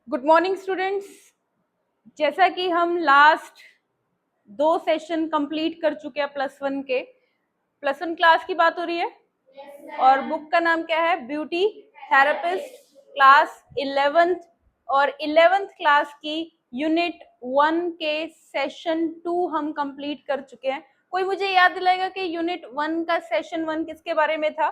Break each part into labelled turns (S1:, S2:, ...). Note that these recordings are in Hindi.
S1: Good morning students. जैसा कि हम लास्ट 2 सेशन कंप्लीट कर चुके हैं प्लस वन क्लास की बात हो रही है। और बुक का नाम क्या है? Beauty therapist, class 11th। और 11th क्लास की यूनिट 1 के सेशन 2 हम कंप्लीट कर चुके हैं। कोई मुझे याद दिलाएगा कि यूनिट 1 का सेशन 1 किसके बारे में था?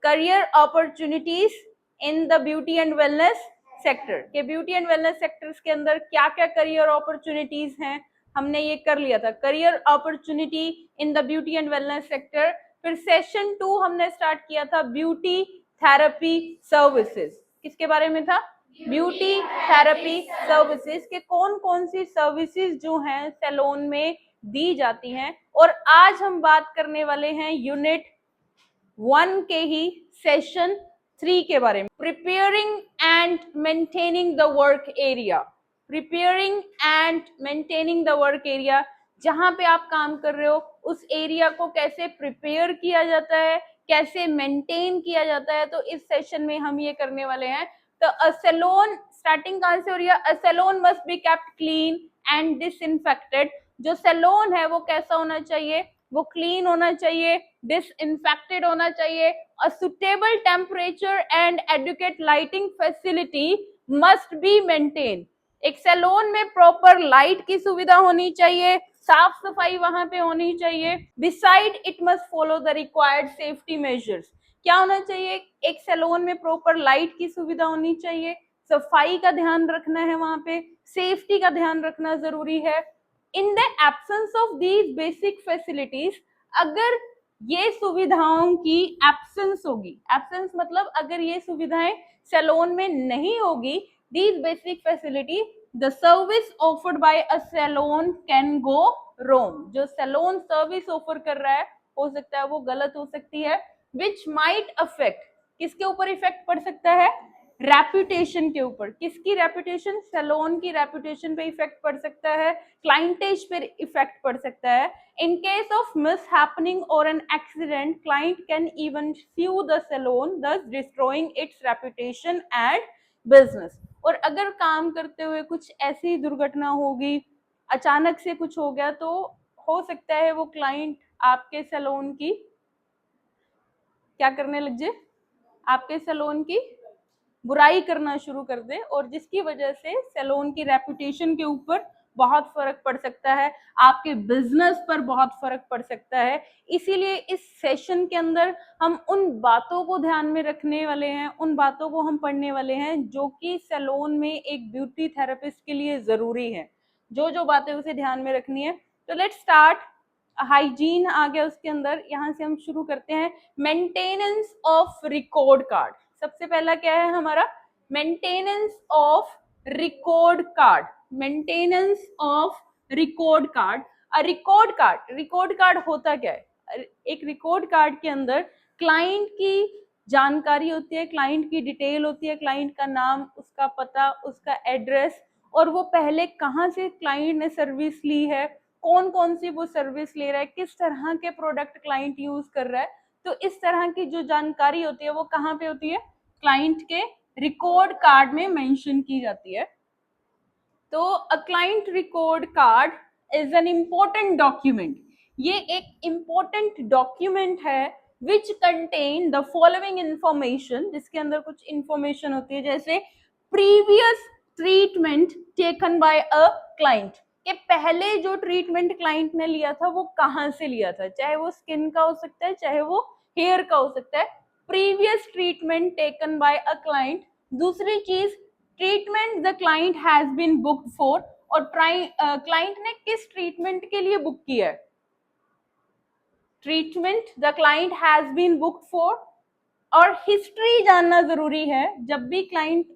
S1: Career opportunities in the beauty and wellness sector. के ब्यूटी एंड वेलनेस सेक्टर्स के अंदर क्या क्या करियर अपॉर्चुनिटीज हैं, हमने ये कर लिया था। Career opportunity in the beauty and wellness sector. फिर सेशन 2 हमने स्टार्ट किया था ब्यूटी थेरेपी सर्विसेज। किसके बारे में था? ब्यूटी थेरेपी सर्विसेज के कौन कौन सी सर्विसेज जो हैं सैलून में दी जाती हैं। और आज हम बात करने वाले हैं यूनिट 1 के ही सेशन 3 के बारे में। Preparing and maintaining the work area. Preparing and maintaining the work area, जहां पे आप काम कर रहे हो उस एरिया को कैसे प्रिपेयर किया जाता है, कैसे मेंटेन किया जाता है, तो इस सेशन में हम ये करने वाले हैं। तो अ सैलून स्टार्टिंग कहां से हो रही है? A salon must be kept clean and disinfected. जो सैलून है वो कैसा होना चाहिए? वो क्लीन होना चाहिए, डिसइंफेक्टेड होना चाहिए। A suitable temperature and adequate lighting facility must be maintain. एक सैलून में प्रॉपर लाइट की सुविधा होनी चाहिए, साफ सफाई वहां पे होनी चाहिए। Beside it must follow the required safety measures. क्या होना चाहिए? एक सैलून में प्रॉपर लाइट की सुविधा होनी चाहिए, सफाई का ध्यान रखना है, वहां पे सेफ्टी का ध्यान रखना जरूरी है। In the absence of these basic facilities, अगर ये सुविधाओं की एब्सेंस होगी, एब्सेंस मतलब अगर ये सुविधाएं सैलून में नहीं होगी, these basic facility, the service offered by a salon can go wrong. जो सैलून सर्विस ऑफर कर रहा है हो सकता है वो गलत हो सकती है। विच माइट अफेक्ट, किसके ऊपर इफेक्ट पड़ सकता है? रेपुटेशन के ऊपर। किसकी रेपुटेशन? सैलून की रेपुटेशन पे इफेक्ट पड़ सकता है, क्लाइंटेज पे इफेक्ट पड़ सकता है। इन केस ऑफ मिसहैपनिंग और an accident, client can even sue the salon, thus destroying its reputation and business। और अगर काम करते हुए कुछ ऐसी दुर्घटना होगी, अचानक से कुछ हो गया, तो हो सकता है वो क्लाइंट आपके सैलून की क्या करने लग जाए? आपके सैलून की बुराई करना शुरू कर दे, और जिसकी वजह से सैलून की रेपुटेशन के ऊपर बहुत फर्क पड़ सकता है, आपके बिजनेस पर बहुत फर्क पड़ सकता है। इसीलिए इस सेशन के अंदर हम उन बातों को ध्यान में रखने वाले हैं, उन बातों को हम पढ़ने वाले हैं जो कि सैलून में एक ब्यूटी थेरेपिस्ट के लिए जरूरी है। जो जो बातें उसे ध्यान में रखनी है। तो लेट्स स्टार्ट। हाइजीन आ गया उसके अंदर, यहां से हम शुरू करते हैं। Maintenance of record card. सबसे पहला क्या है हमारा? Maintenance of record card. Maintenance of record card. Record card होता क्या है? एक रिकॉर्ड कार्ड के अंदर क्लाइंट की जानकारी होती है, क्लाइंट की डिटेल होती है, क्लाइंट का नाम, उसका पता, उसका एड्रेस, और वो पहले कहाँ से क्लाइंट ने सर्विस ली है, कौन कौन सी वो सर्विस ले रहा है, किस तरह के प्रोडक्ट क्लाइंट यूज कर रहा है। तो इस तरह की जो जानकारी होती है वो कहाँ पे होती है? क्लाइंट के रिकॉर्ड कार्ड में मेंशन की जाती है। तो a client record card is an important document. ये एक इम्पोर्टेंट डॉक्यूमेंट है which contain the following information, जिसके अंदर कुछ इंफॉर्मेशन होती है, जैसे previous treatment taken by a client, कि पहले जो ट्रीटमेंट क्लाइंट ने लिया था वो कहाँ से लिया था, चाहे वो स्किन का हो सकता है, चाहे वो हेयर का हो सकता है। Previous treatment taken by a client. दूसरी चीज, treatment the client has been booked for, और क्लाइंट ने किस ट्रीटमेंट के लिए बुक किया है? Treatment the client has been booked for. और हिस्ट्री जानना जरूरी है। जब भी क्लाइंट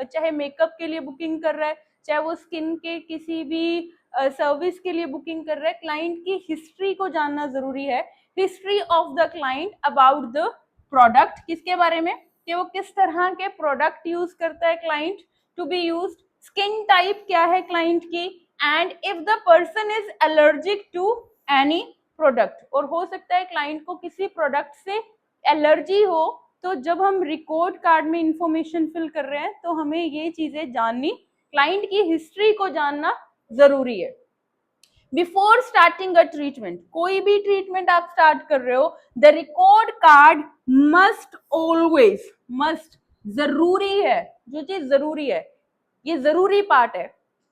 S1: चाहे मेकअप के लिए बुकिंग कर रहा है, चाहे वो स्किन के किसी भी सर्विस के लिए बुकिंग कर रहा है, क्लाइंट की हिस्ट्री को जानना जरूरी है। History of the client about the product, किसके बारे में? कि वो किस तरह के प्रोडक्ट यूज करता है client to be used. Skin type क्या है क्लाइंट की, and if the person is allergic to any product, और हो सकता है क्लाइंट को किसी प्रोडक्ट से एलर्जी हो, तो जब हम रिकॉर्ड कार्ड में इंफॉर्मेशन फिल कर रहे हैं तो हमें ये चीजें जाननी, क्लाइंट की हिस्ट्री को जानना जरूरी है। बिफोर स्टार्टिंग अ ट्रीटमेंट, कोई भी ट्रीटमेंट आप स्टार्ट कर रहे हो, the record card must always, must जरूरी है, जो चीज जरूरी है, ये जरूरी पार्ट है।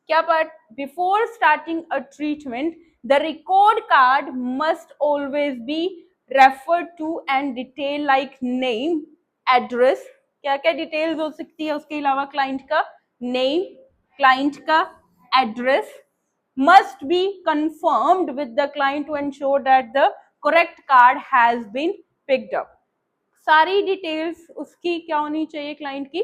S1: क्या part? Before starting a treatment the record card must always be refer to and detail like name, address, क्या क्या डिटेल्स हो सकती है उसके अलावा, क्लाइंट का नेम, क्लाइंट का address, must be confirmed with the client to ensure that the correct card has been picked up. सारी डिटेल्स उसकी क्या होनी चाहिए, क्लाइंट की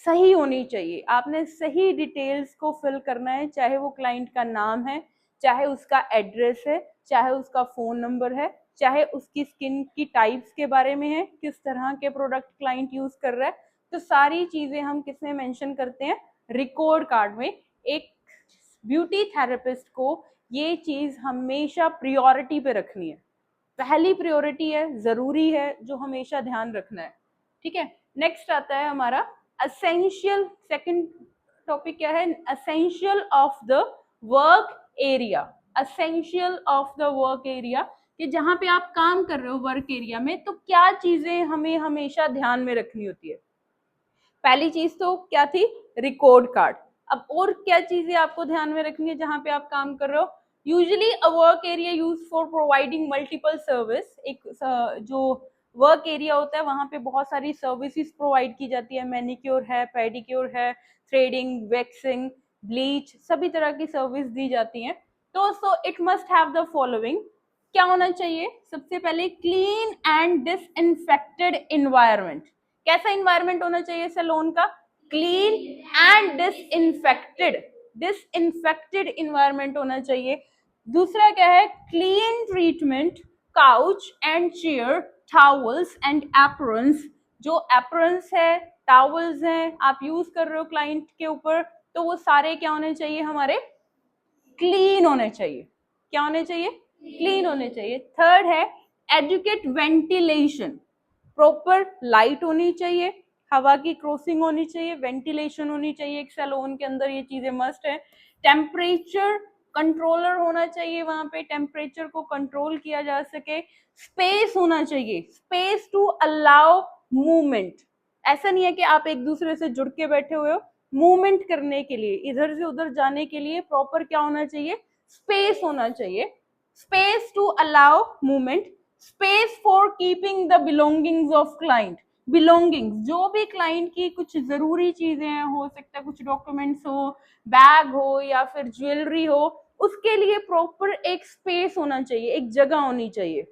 S1: सही होनी चाहिए। आपने सही डिटेल्स को फिल करना है, चाहे वो क्लाइंट का नाम है, चाहे उसका एड्रेस है, चाहे उसका फोन नंबर है, चाहे उसकी स्किन की टाइप्स के बारे में है, किस तरह के प्रोडक्ट क्लाइंट यूज कर रहा है, तो सारी चीजें हम किसमें मेंशन करते हैं, रिकॉर्ड कार्ड में। एक ब्यूटी थेरेपिस्ट को ये चीज हमेशा प्रायोरिटी पे रखनी है, पहली प्रायोरिटी है, जरूरी है, जो हमेशा ध्यान रखना है। ठीक है, नेक्स्ट आता है हमारा असेंशियल, सेकंड टॉपिक क्या है, essential of the work area. Essential of the work area, कि जहां पे आप काम कर रहे हो वर्क एरिया में, तो क्या चीजें हमें हमेशा ध्यान में रखनी होती है। पहली चीज तो क्या थी, रिकॉर्ड कार्ड। अब और क्या चीजें आपको ध्यान में रखनी है जहां पे आप काम कर रहे हो। Usually a work area use for providing multiple service, एक जो वर्क एरिया होता है वहां पे बहुत सारी सर्विसेज प्रोवाइड की जाती है, मैनिक्योर है, पेडिक्योर है, थ्रेडिंग, वैक्सिंग, ब्लीच, सभी तरह की सर्विस दी जाती है। तो so it must have the following, क्या होना चाहिए, सबसे पहले क्लीन एंड डिसइंफेक्टेड इन्वायरमेंट। कैसा इन्वायरमेंट होना चाहिए सैलून का, clean and disinfected, disinfected environment होना चाहिए। दूसरा क्या है, clean treatment, couch and chair, towels and aprons, जो एप्रन्स है, टॉवल्स हैं, आप यूज कर रहे हो क्लाइंट के ऊपर, तो वो सारे क्या होने चाहिए, हमारे क्लीन होने चाहिए। क्या होने चाहिए, क्लीन होने चाहिए। थर्ड है एडुकेट वेंटिलेशन, प्रॉपर लाइट होनी चाहिए, हवा की क्रॉसिंग होनी चाहिए, वेंटिलेशन होनी चाहिए एक सैलून के अंदर, ये चीजें मस्ट है। टेम्परेचर कंट्रोलर होना चाहिए, वहां पे टेम्परेचर को कंट्रोल किया जा सके। स्पेस होना चाहिए, स्पेस टू अलाउ मूवमेंट, ऐसा नहीं है कि आप एक दूसरे से जुड़ के बैठे हुए हो, मूवमेंट करने के लिए, इधर से उधर जाने के लिए प्रॉपर क्या होना चाहिए, स्पेस होना चाहिए। Space to allow movement, space for keeping the belongings of client, belongings, जो भी क्लाइंट की कुछ जरूरी चीजें हैं, हो सकता है कुछ डॉक्यूमेंट्स हो, बैग हो या फिर ज्वेलरी हो, उसके लिए प्रॉपर एक स्पेस होना चाहिए, एक जगह होनी चाहिए।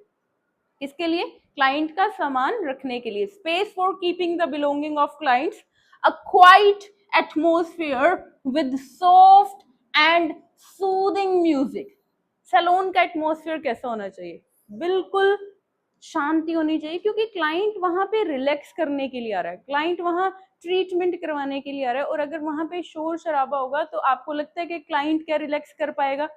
S1: किसके लिए, क्लाइंट का सामान रखने के लिए। Space for keeping the belonging of clients, a quiet atmosphere with soft and soothing music. Salon का एटमोस्फियर कैसा होना चाहिए, बिल्कुल शांति होनी चाहिए, क्योंकि क्लाइंट वहां पे रिलैक्स करने के लिए आ रहा है, क्लाइंट वहां ट्रीटमेंट करवाने के लिए आ रहा है। और अगर वहां पे शोर शराबा होगा तो आपको लगता है कि क्लाइंट क्या रिलैक्स कर पाएगा,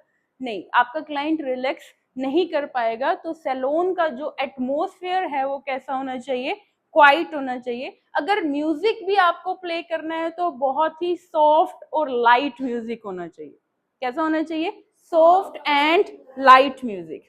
S1: नहीं, आपका क्लाइंट रिलैक्स नहीं कर पाएगा। तो सैलून का जो एटमोस्फेयर है वो कैसा होना चाहिए, क्वाइट होना चाहिए। अगर म्यूजिक भी आपको प्ले करना है तो बहुत ही सॉफ्ट और लाइट म्यूजिक होना चाहिए। कैसा होना चाहिए, soft and light music.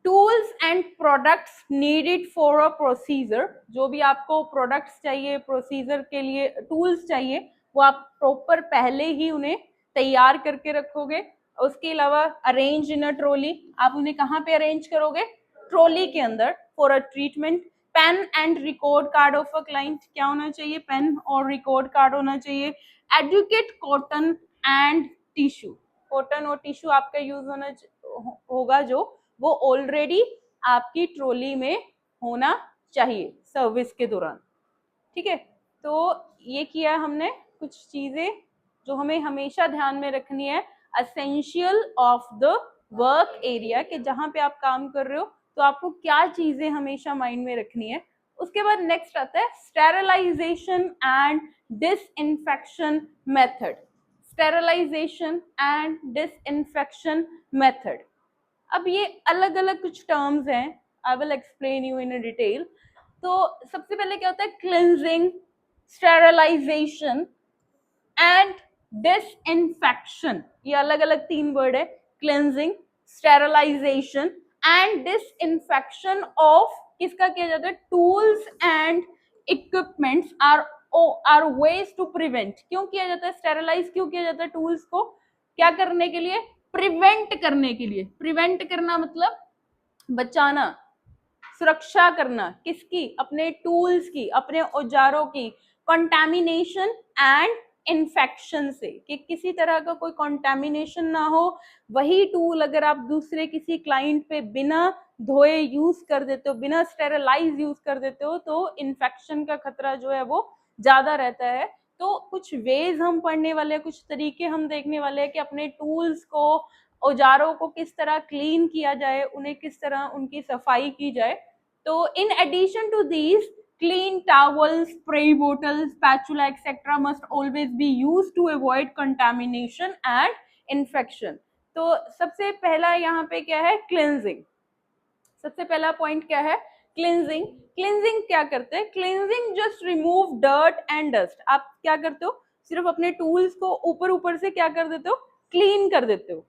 S1: Tools and products needed for a procedure, जो भी आपको प्रोडक्ट्स चाहिए प्रोसीजर के लिए, टूल्स चाहिए, वो आप प्रॉपर पहले ही उन्हें तैयार करके रखोगे। उसके अलावा अरेंज इन अ ट्रॉली, आप उन्हें कहाँ पे अरेंज करोगे, ट्रॉली के अंदर। For a treatment, pen and record card of a client, क्या होना चाहिए, पेन और रिकॉर्ड कार्ड होना चाहिए। Adequate cotton and tissue, cotton और टिश्यू आपका यूज होगा जो वो ऑलरेडी आपकी ट्रॉली में होना चाहिए सर्विस के दौरान। ठीक है, तो ये किया हमने कुछ चीजें जो हमें हमेशा ध्यान में रखनी है, essential of the work area, के जहां पे आप काम कर रहे हो तो आपको क्या चीजें हमेशा माइंड में रखनी है। उसके बाद नेक्स्ट आता है sterilisation and disinfection method. Sterilisation and disinfection method, अब ये अलग अलग कुछ टर्म्स हैं, I will explain you in detail. तो सबसे पहले क्या होता है, क्लिनजिंग, स्टेरलाइजेशन एंड डिसइंफेक्शन। ये अलग अलग 3 वर्ड है, cleansing, sterilisation and disinfection of, किसका किया जाता है, tools and equipments are ways to prevent. क्यों किया जाता है स्टेरलाइज, क्यों किया जाता है टूल्स को, क्या करने के लिए, प्रिवेंट करने के लिए। प्रिवेंट करना मतलब बचाना, सुरक्षा करना, किसकी, अपने टूल्स की, अपने औजारों की, कंटामिनेशन एंड इन्फेक्शन से, कि किसी तरह का कोई कंटामिनेशन ना हो। वही टूल अगर आप दूसरे किसी क्लाइंट पे बिना धोए यूज कर देते हो, बिना स्टेरलाइज यूज कर देते हो, तो इन्फेक्शन का खतरा जो है वो ज्यादा रहता है। तो कुछ वेज हम पढ़ने वाले हैं, कुछ तरीके हम देखने वाले हैं कि अपने टूल्स को, औजारों को किस तरह क्लीन किया जाए, उन्हें किस तरह उनकी सफाई की जाए। तो in addition to these, clean towels, spray bottles, spatula, etc. must always be used to avoid contamination and infection. तो सबसे पहला यहाँ पे क्या है, क्लिनजिंग। सबसे पहला पॉइंट क्या है, क्लिनजिंग। क्लिनजिंग क्या करते हैं, cleansing just remove dirt and dust. आप क्या करते हो, सिर्फ अपने टूल्स को ऊपर ऊपर से क्या कर देते हो, क्लीन कर देते हो।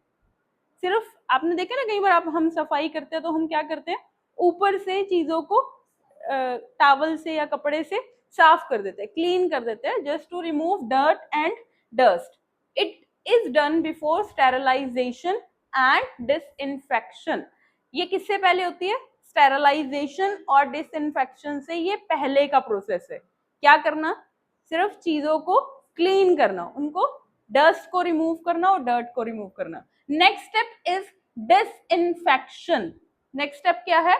S1: सिर्फ आपने देखा ना, कई बार आप हम सफाई करते हैं तो हम क्या करते हैं, ऊपर से चीजों को टॉवल से या कपड़े से साफ कर देते हैं, क्लीन कर देते हैं, just to remove dirt and dust. It is done before sterilisation and disinfection. ये किससे पहले होती है, स्टेरलाइजेशन और डिसइंफेक्शन से ये पहले का प्रोसेस है। क्या करना, सिर्फ चीजों को क्लीन करना, उनको डस्ट को रिमूव करना और डर्ट को रिमूव करना। Next step is disinfection. Next step क्या है,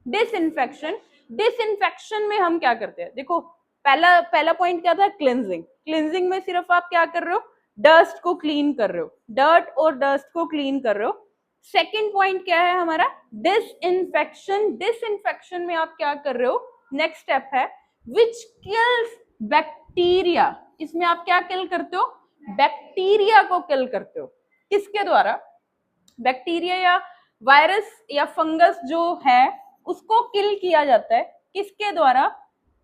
S1: डिसइंफेक्शन। डिसइंफेक्शन में हम क्या करते हैं, देखो पहला पॉइंट क्या था, क्लिनजिंग। क्लिनजिंग में सिर्फ आप क्या कर रहे हो, डस्ट को क्लीन कर रहे हो, डर्ट और डस्ट को क्लीन कर रहे हो। सेकेंड पॉइंट क्या है हमारा, डिसइंफेक्शन। डिसइंफेक्शन में आप क्या कर रहे हो, नेक्स्ट स्टेप है विच किल्स बैक्टीरिया। इसमें आप क्या किल करते हो, बैक्टीरिया को किल करते हो। किसके द्वारा, बैक्टीरिया या वायरस या फंगस जो है उसको किल किया जाता है, किसके द्वारा,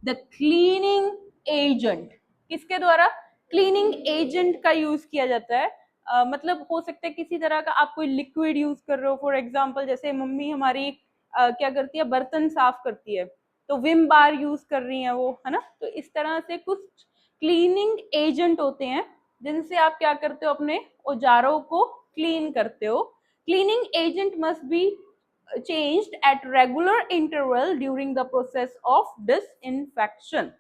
S1: द क्लीनिंग एजेंट। किसके द्वारा, क्लीनिंग एजेंट का यूज किया जाता है। मतलब हो सकता है किसी तरह का आप कोई लिक्विड यूज कर रहे हो, फॉर एग्जांपल जैसे मम्मी हमारी क्या करती है, बर्तन साफ करती है तो विम बार यूज कर रही है वो, है ना। तो इस तरह से कुछ क्लीनिंग एजेंट होते हैं जिनसे आप क्या करते हो, अपने औजारों को क्लीन करते हो। Cleaning agent must be changed at regular interval during the process of disinfection।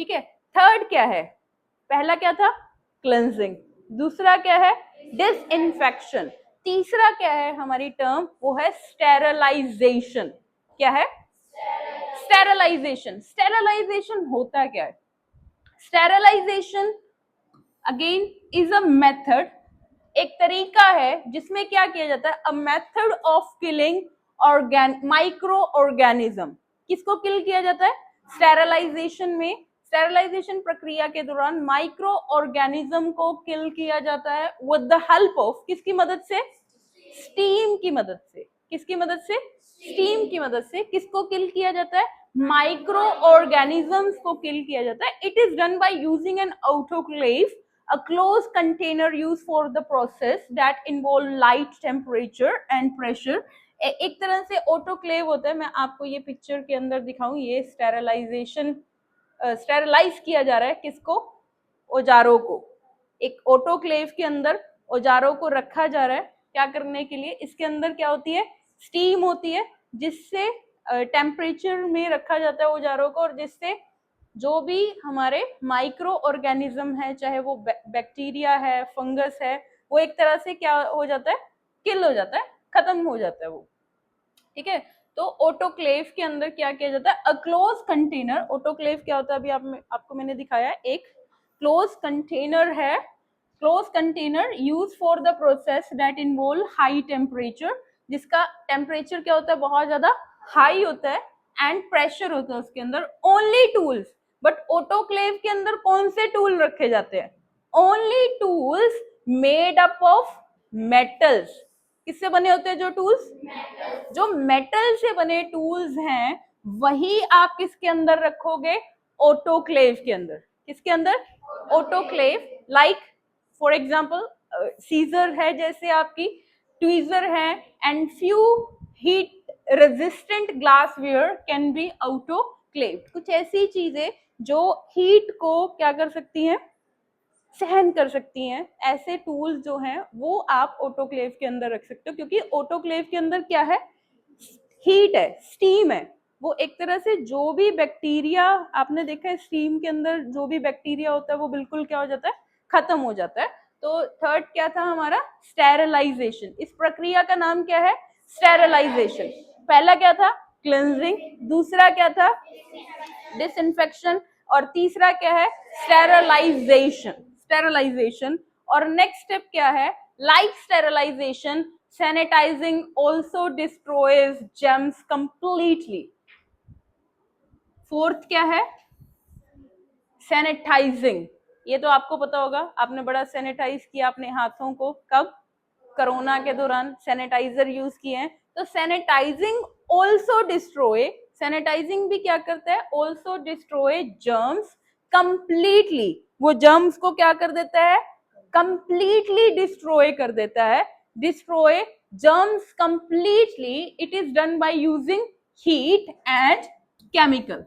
S1: ठीक है, थर्ड क्या है, पहला क्या था, क्लेंजिंग, दूसरा क्या है, डिसइंफेक्शन, तीसरा क्या है हमारी टर्म, वो है स्टेरलाइजेशन। क्या है, स्टेरलाइजेशन। स्टेरलाइजेशन होता क्या है, sterilisation again is a method, एक तरीका है जिसमें क्या किया जाता है, a method of killing micro organism. किसको किल किया जाता है, स्टेरलाइजेशन में, स्टेरलाइजेशन प्रक्रिया के दौरान माइक्रो ऑर्गेनिज्म को किल किया जाता है विद द हेल्प ऑफ, किसकी मदद से, स्टीम की मदद से। किसकी मदद से, स्टीम की मदद से किसको किल किया जाता है, माइक्रो ऑर्गेनिजम्स को किल किया जाता है। It is done by using an autoclave, a closed container used for the process that involve light temperature and pressure। एक तरह से ऑटोक्लेव होता है, मैं आपको ये पिक्चर के अंदर दिखाऊं, ये स्टेरलाइजेशन, स्टेरलाइज किया जा रहा है किसको, औजारों को। एक ऑटोक्लेव के अंदर औजारों को रखा जा रहा है, क्या करने के लिए, इसके अंदर क्या होती है, स्टीम होती है, जिससे टेम्परेचर में रखा जाता है औजारों को, और जिससे जो भी हमारे माइक्रो ऑर्गेनिज्म है, चाहे वो बैक्टीरिया है, फंगस है, वो एक तरह से क्या हो जाता है, किल हो जाता है, खत्म हो जाता है वो। ठीक है, तो ऑटोक्लेव के अंदर क्या किया जाता है, अ क्लोज कंटेनर। ऑटोक्लेव क्या होता है, अभी आपको मैंने दिखाया, एक क्लोज कंटेनर है, close container use for the process that involve high temperature, जिसका टेम्परेचर क्या होता है, बहुत ज्यादा हाई होता है, एंड प्रेशर होता है उसके अंदर। ओनली टूल्स, बट ऑटोक्लेव के अंदर कौन से टूल रखे जाते हैं, only tools made up of metals. किससे बने होते हैं जो टूल्स? जो मेटल से बने टूल्स हैं वही आप किसके अंदर रखोगे? ऑटोक्लेव के अंदर। किसके अंदर? Autoclave. Like for example scissor है जैसे आपकी, ट्वीजर है, and few heat resistant glassware can be autoclave. कुछ ऐसी चीजें जो हीट को क्या कर सकती हैं? सहन कर सकती हैं। ऐसे टूल्स जो हैं वो आप ऑटोक्लेव के अंदर रख सकते हो, क्योंकि ऑटोक्लेव के अंदर क्या है? हीट है, स्टीम है। वो एक तरह से जो भी बैक्टीरिया, आपने देखा है स्टीम के अंदर जो भी बैक्टीरिया होता है वो बिल्कुल क्या हो जाता है? खत्म हो जाता है। तो थर्ड क्या था हमारा? स्टेरिलाइजेशन। इस प्रक्रिया का नाम क्या है? स्टेरिलाइजेशन। पहला क्या था? क्लिनजिंग। दूसरा क्या था? डिसइंफेक्शन। और तीसरा क्या है? स्टेरिलाइजेशन। स्टेरिलाइजेशन। और नेक्स्ट स्टेप क्या है? Like sterilisation, sanitizing also destroys germs completely. Fourth क्या है? सैनिटाइजिंग। ये तो आपको पता होगा, आपने बड़ा सैनिटाइज किया अपने हाथों को। कब? कोरोना के दौरान सैनिटाइजर यूज किए हैं। तो सैनिटाइजिंग ऑल्सो डिस्ट्रॉय, सैनिटाइजिंग भी क्या करता है? Also destroy germs completely. वो जर्म्स को क्या कर देता है? कंप्लीटली डिस्ट्रॉय कर देता है। Destroy germs completely it is done by using heat and chemical.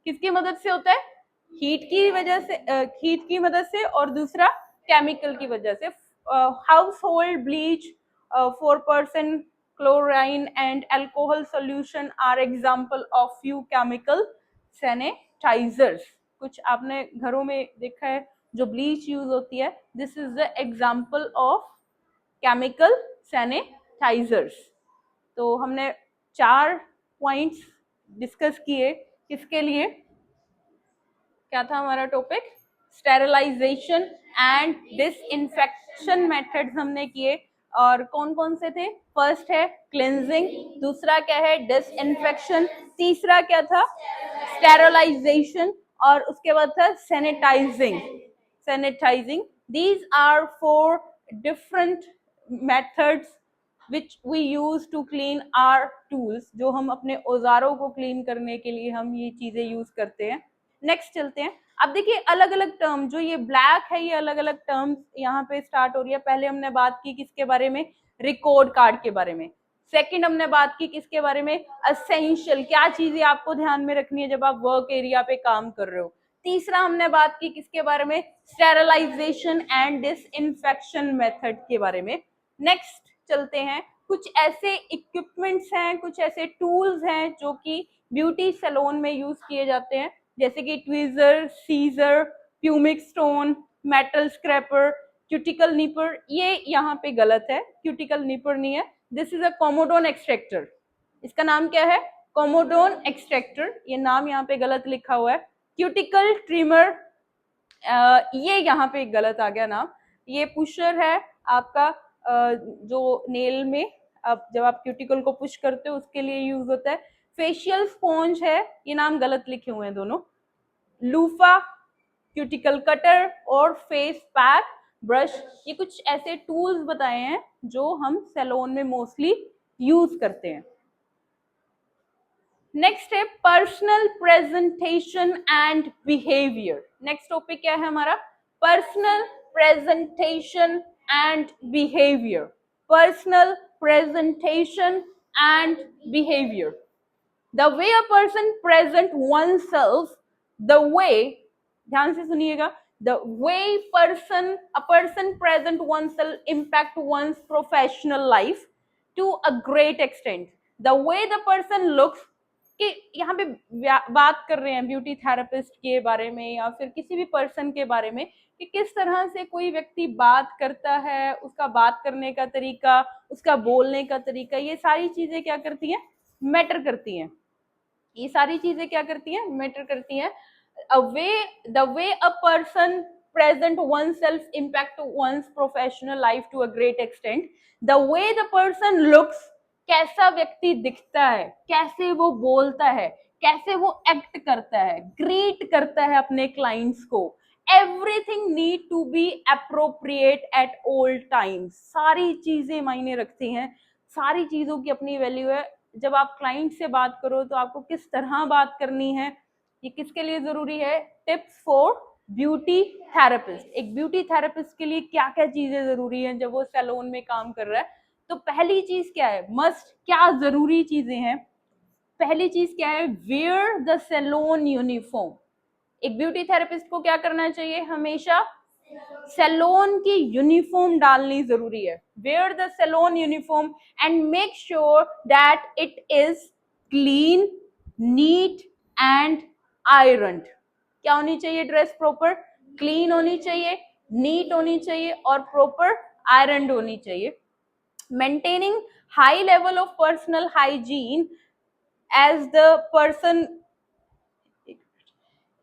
S1: किसकी मदद से होता है? हीट की वजह से, हीट की मदद से, और दूसरा केमिकल की वजह से। Household bleach, 4% chlorine and alcohol solution are example of few chemical sanitizers. कुछ आपने घरों में देखा है जो ब्लीच यूज होती है, this is the example of chemical sanitisers. तो हमने 4 पॉइंट्स डिस्कस किए। किसके लिए? क्या था हमारा topic? Sterilisation and disinfection methods हमने किए। और कौन कौन से थे? फर्स्ट है क्लिनजिंग, दूसरा क्या है? डिसइंफेक्शन, तीसरा क्या था? स्टेरिलाइजेशन, और उसके बाद था sanitizing. Sanitizing, these are 4 different methods which we use to clean our tools, जो हम अपने औजारों को क्लीन करने के लिए हम ये चीजें यूज करते हैं। नेक्स्ट चलते हैं। अब देखिए अलग अलग टर्म, जो ये ब्लैक है ये अलग अलग टर्म्स यहाँ पे स्टार्ट हो रही है। पहले हमने बात की किसके बारे में? रिकॉर्ड कार्ड के बारे में। सेकंड हमने बात की किसके बारे में? असेंशियल, क्या चीजें आपको ध्यान में रखनी है जब आप वर्क एरिया पे काम कर रहे हो। तीसरा हमने बात की किसके बारे में? स्टेरिलाइजेशन एंड डिसइंफेक्शन मेथड के बारे में। नेक्स्ट चलते हैं, कुछ ऐसे इक्विपमेंट्स हैं, कुछ ऐसे टूल्स हैं जो कि ब्यूटी सैलून में यूज किए जाते हैं, जैसे कि tweezer, scissor, pumice stone, metal scraper, cuticle nipper. ये यहाँ पे गलत है, क्यूटिकल निपर नहीं है, this is a comedone extractor. इसका नाम क्या है? Comedone extractor. ये नाम यहाँ पे गलत लिखा हुआ है। क्यूटिकल ट्रिमर, ये यहाँ पे गलत आ गया नाम। ये पुशर है आपका, जो नेल में अब जब आप क्यूटिकल को पुश करते हो उसके लिए यूज होता है। फेशियल स्पॉन्ज है, ये नाम गलत लिखे हुए हैं दोनों। लूफा, क्यूटिकल कटर और फेस पैक, ब्रश, ये कुछ ऐसे टूल्स बताए हैं जो हम सैलून में मोस्टली यूज करते हैं। नेक्स्ट है personal presentation and behaviour. Next topic क्या है हमारा? Personal presentation and behaviour. Personal presentation and behaviour, the way a person present oneself, the way, ध्यान से सुनिएगा, the way a person present oneself impact one's professional life to a great extent. The way the person looks, कि यहाँ पे बात कर रहे हैं ब्यूटी थेरेपिस्ट के बारे में या फिर किसी भी पर्सन के बारे में, कि किस तरह से कोई व्यक्ति बात करता है, उसका बात करने का तरीका, उसका बोलने का तरीका, ये सारी चीजें क्या करती हैं? मैटर करती हैं। ये सारी चीजें क्या करती हैं? मैटर करती हैं। The way a person present oneself impact one's professional life to a great extent. The way the person looks, कैसा व्यक्ति दिखता है, कैसे वो बोलता है, कैसे वो एक्ट करता है, ग्रीट करता है अपने क्लाइंट्स को, everything need to be appropriate at all times. सारी चीजें मायने रखती हैं, सारी चीजों की अपनी वैल्यू है। जब आप क्लाइंट से बात करो तो आपको किस तरह बात करनी है, ये किसके लिए जरूरी है? Tips for beauty therapist. एक ब्यूटी थेरेपिस्ट के लिए क्या क्या चीजें जरूरी हैं जब वो सैलून में काम कर रहा है? तो पहली चीज क्या है, मस्ट, क्या जरूरी चीजें हैं? पहली चीज क्या है? Wear the salon uniform. एक ब्यूटी थेरेपिस्ट को क्या करना चाहिए? हमेशा सैलून की यूनिफॉर्म डालनी जरूरी है। Wear the salon uniform and make sure that it is clean, neat and iron. क्या होनी चाहिए? ड्रेस प्रॉपर क्लीन होनी चाहिए, नीट होनी चाहिए और प्रॉपर आयरन होनी चाहिए। Maintaining high level of personal hygiene as the person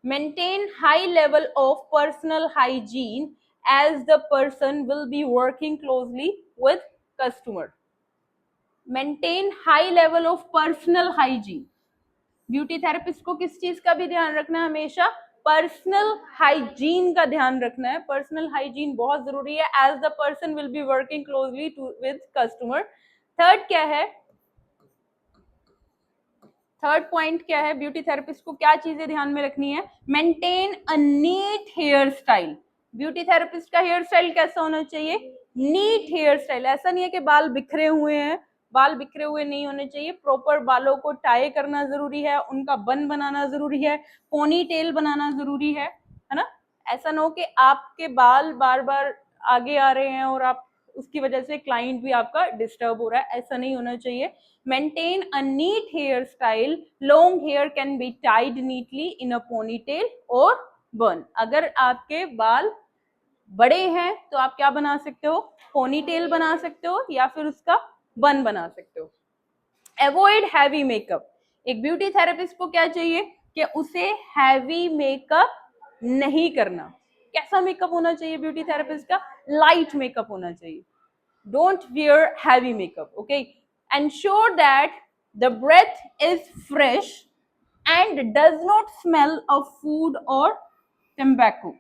S1: maintain high level of personal hygiene as the person will be working closely with customer. Maintain high level of personal hygiene. Beauty therapist को किस चीज का भी ध्यान रखना है? हमेशा पर्सनल हाइजीन का ध्यान रखना है। पर्सनल हाइजीन बहुत जरूरी है as the person will be working closely with customer. Third क्या है? थर्ड पॉइंट क्या है? ब्यूटी थेरेपिस्ट को क्या चीजें ध्यान में रखनी है? Maintain a neat hair style. Beauty therapist का हेयर स्टाइल कैसा होना चाहिए? Neat hair style. ऐसा नहीं है कि बाल बिखरे हुए हैं, बाल बिखरे हुए नहीं होने चाहिए। प्रॉपर बालों को टाई करना जरूरी है, उनका बन बनाना जरूरी है, पोनी टेल बनाना जरूरी है ना? ऐसा ना हो कि आपके बाल बार बार आगे आ रहे हैं और आप उसकी वजह से क्लाइंट भी आपका डिस्टर्ब हो रहा है, ऐसा नहीं होना चाहिए। Maintain a neat hairstyle. Long hair can be tied neatly in a ponytail or bun. अगर आपके बाल बड़े हैं तो आप क्या बना सकते हो? पोनीटेल बना सकते हो या फिर उसका बन बना सकते हो। Avoid heavy makeup. एक ब्यूटी थेरेपिस्ट को क्या चाहिए? कि उसे हैवी मेकअप नहीं करना। कैसा मेकअप होना चाहिए ब्यूटी थेरेपिस्ट का? लाइट मेकअप होना चाहिए। Don't wear heavy makeup, okay? Ensure that the breath is fresh and does not smell of food or tobacco.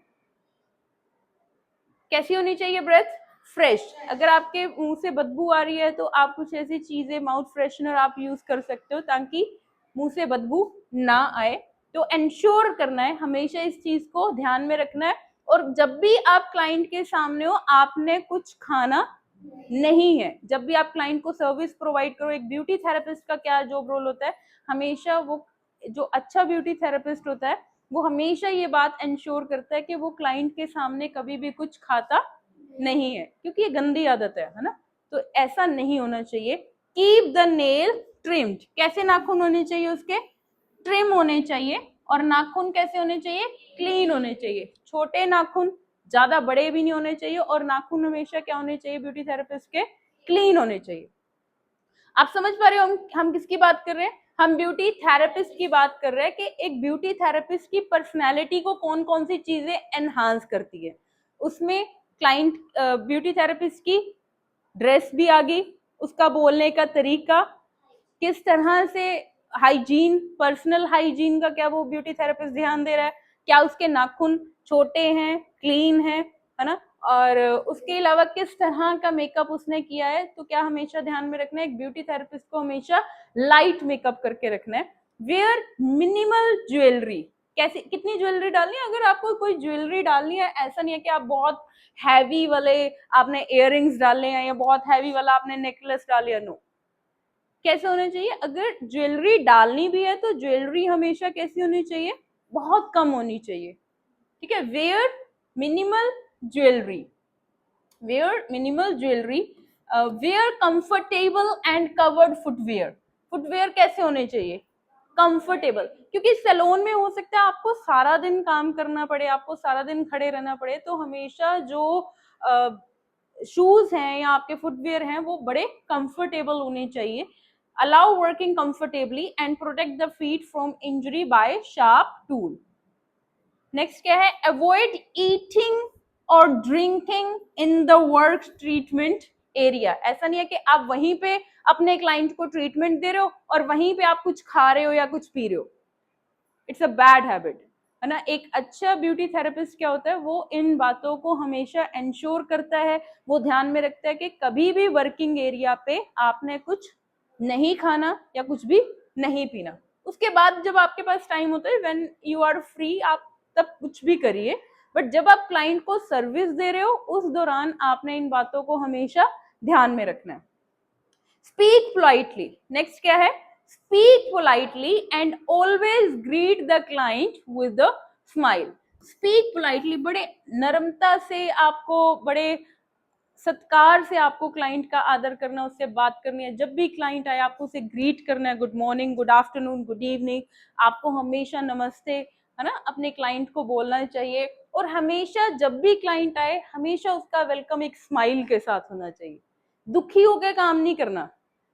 S1: कैसी होनी चाहिए ब्रेथ? फ्रेश। अगर आपके मुंह से बदबू आ रही है तो आप कुछ ऐसी चीजें, माउथ फ्रेशनर आप यूज कर सकते हो ताकि मुंह से बदबू ना आए। तो एंश्योर करना है, हमेशा इस चीज को ध्यान में रखना है। और जब भी आप क्लाइंट के सामने हो, आपने कुछ खाना नहीं है। जब भी आप क्लाइंट को सर्विस प्रोवाइड करो, एक ब्यूटी थेरेपिस्ट का क्या जॉब रोल होता है? हमेशा वो, जो अच्छा ब्यूटी थेरेपिस्ट होता है वो हमेशा ये बात इंश्योर करता है कि वो क्लाइंट के सामने कभी भी कुछ खाता नहीं है, क्योंकि ये गंदी आदत है ना? तो ऐसा नहीं होना चाहिए। Keep the nail trimmed. कैसे नाखून होने चाहिए उसके? ट्रिम होने चाहिए। और नाखून कैसे होने चाहिए? क्लीन होने चाहिए। छोटे नाखून, ज्यादा बड़े भी नहीं होने चाहिए, और नाखून हमेशा क्या होने चाहिए ब्यूटी थेरेपिस्ट के? क्लीन होने चाहिए। आप समझ पा रहे हो हम किसकी बात कर रहे हैं? हम ब्यूटी थेरेपिस्ट की बात कर रहे हैं कि एक ब्यूटी थेरेपिस्ट की पर्सनैलिटी को कौन कौन सी चीजें एनहांस करती है। उसमें क्लाइंट, ब्यूटी थेरेपिस्ट की ड्रेस भी आ गई, उसका बोलने का तरीका, किस तरह से हाइजीन, पर्सनल हाइजीन का क्या वो ब्यूटी थेरेपिस्ट ध्यान दे रहा है, क्या उसके नाखून छोटे हैं, क्लीन है ना? और उसके अलावा किस तरह का मेकअप उसने किया है। तो क्या हमेशा ध्यान में रखना है, एक ब्यूटी थेरेपिस्ट को हमेशा लाइट मेकअप करके रखना है। Wear minimal jewellery. कैसे, कितनी ज्वेलरी डालनी है? अगर आपको कोई ज्वेलरी डालनी है, ऐसा नहीं है कि आप बहुत हैवी वाले आपने इयररिंग्स डाले हैं या बहुत हैवी वाला आपने नेकलेस डाले हैं। नो। कैसे होना चाहिए? अगर ज्वेलरी डालनी भी है तो ज्वेलरी हमेशा कैसी होनी चाहिए? बहुत कम होनी चाहिए। ठीक है? Wear minimal jewellery, wear minimal jewellery. Wear comfortable and covered footwear. Footwear कैसे होने चाहिए? कंफर्टेबल, क्योंकि सैलून में हो सकता है आपको सारा दिन काम करना पड़े, आपको सारा दिन खड़े रहना पड़े, तो हमेशा जो शूज हैं या आपके फुटवेयर हैं वो बड़े कंफर्टेबल होने चाहिए। Allow working comfortably and protect the feet from injury bye sharp tool. Next क्या है? अवॉइड ईटिंग और drinking in the work treatment area. ऐसा नहीं है कि आप वहीं पे अपने क्लाइंट को ट्रीटमेंट दे रहे हो और वहीं पे आप कुछ खा रहे हो या कुछ पी रहे हो। इट्स अ बैड हैबिट, है ना। एक अच्छा ब्यूटी थेरेपिस्ट क्या होता है, वो इन बातों को हमेशा इंश्योर करता है, वो ध्यान में रखता है कि कभी भी वर्किंग एरिया पे आपने कुछ नहीं खाना या कुछ भी नहीं पीना। उसके बाद जब आपके पास टाइम होता है, व्हेन यू आर फ्री, आप तब कुछ भी करिए, बट जब आप क्लाइंट को सर्विस दे रहे हो उस दौरान आपने इन बातों को हमेशा ध्यान में रखना है। स्पीक पोलाइटली, नेक्स्ट क्या है, speak politely and always greet the client with a smile. Speak politely, बड़े नरमता से आपको, बड़े सत्कार से आपको क्लाइंट का आदर करना, उससे बात करनी है। जब भी क्लाइंट आए आपको उसे ग्रीट करना है, good morning, good afternoon, good evening, आपको हमेशा नमस्ते, है ना, अपने क्लाइंट को बोलना चाहिए। और हमेशा जब भी क्लाइंट आए हमेशा उसका वेलकम एक स्माइल के साथ होना चाहिए। दुखी होकर काम नहीं करना,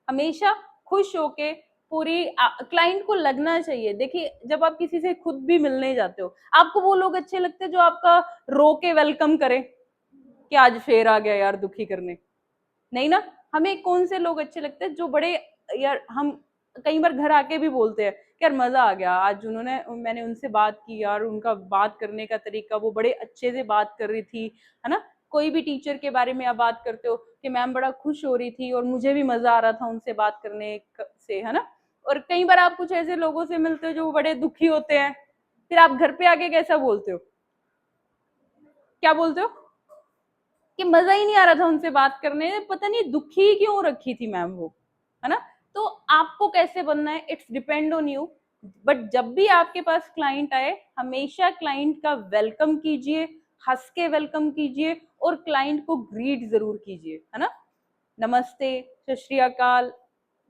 S1: हमेशा खुश होके, पूरी क्लाइंट को लगना चाहिए। देखिए जब आप किसी से खुद भी मिलने जाते हो, आपको वो लोग अच्छे लगते हैं जो आपका रो के वेलकम करे कि आज फेर आ गया यार दुखी करने, नहीं ना। हमें कौन से लोग अच्छे लगते हैं जो बड़े, यार हम कई बार घर आके भी बोलते हैं कि यार मजा आ गया आज, मैंने उनसे बात की यार, उनका बात करने का तरीका, वो बड़े अच्छे से बात कर रही थी, है ना। कोई भी टीचर के बारे में आप बात करते हो कि मैम बड़ा खुश हो रही थी और मुझे भी मजा आ रहा था उनसे बात करने से, है ना। और कई बार आप कुछ ऐसे लोगों से मिलते हो जो बड़े दुखी होते हैं, फिर आप घर पे आके कैसा बोलते हो, क्या बोलते हो कि मजा ही नहीं आ रहा था उनसे बात करने, पता नहीं दुखी क्यों रखी थी मैम वो, है ना। तो आपको कैसे बनना है, it's depend on you. But जब भी आपके पास क्लाइंट आए हमेशा क्लाइंट का वेलकम कीजिए, हंस के वेलकम कीजिए और क्लाइंट को ग्रीट जरूर कीजिए, है ना। नमस्ते, सत श्री अकाल,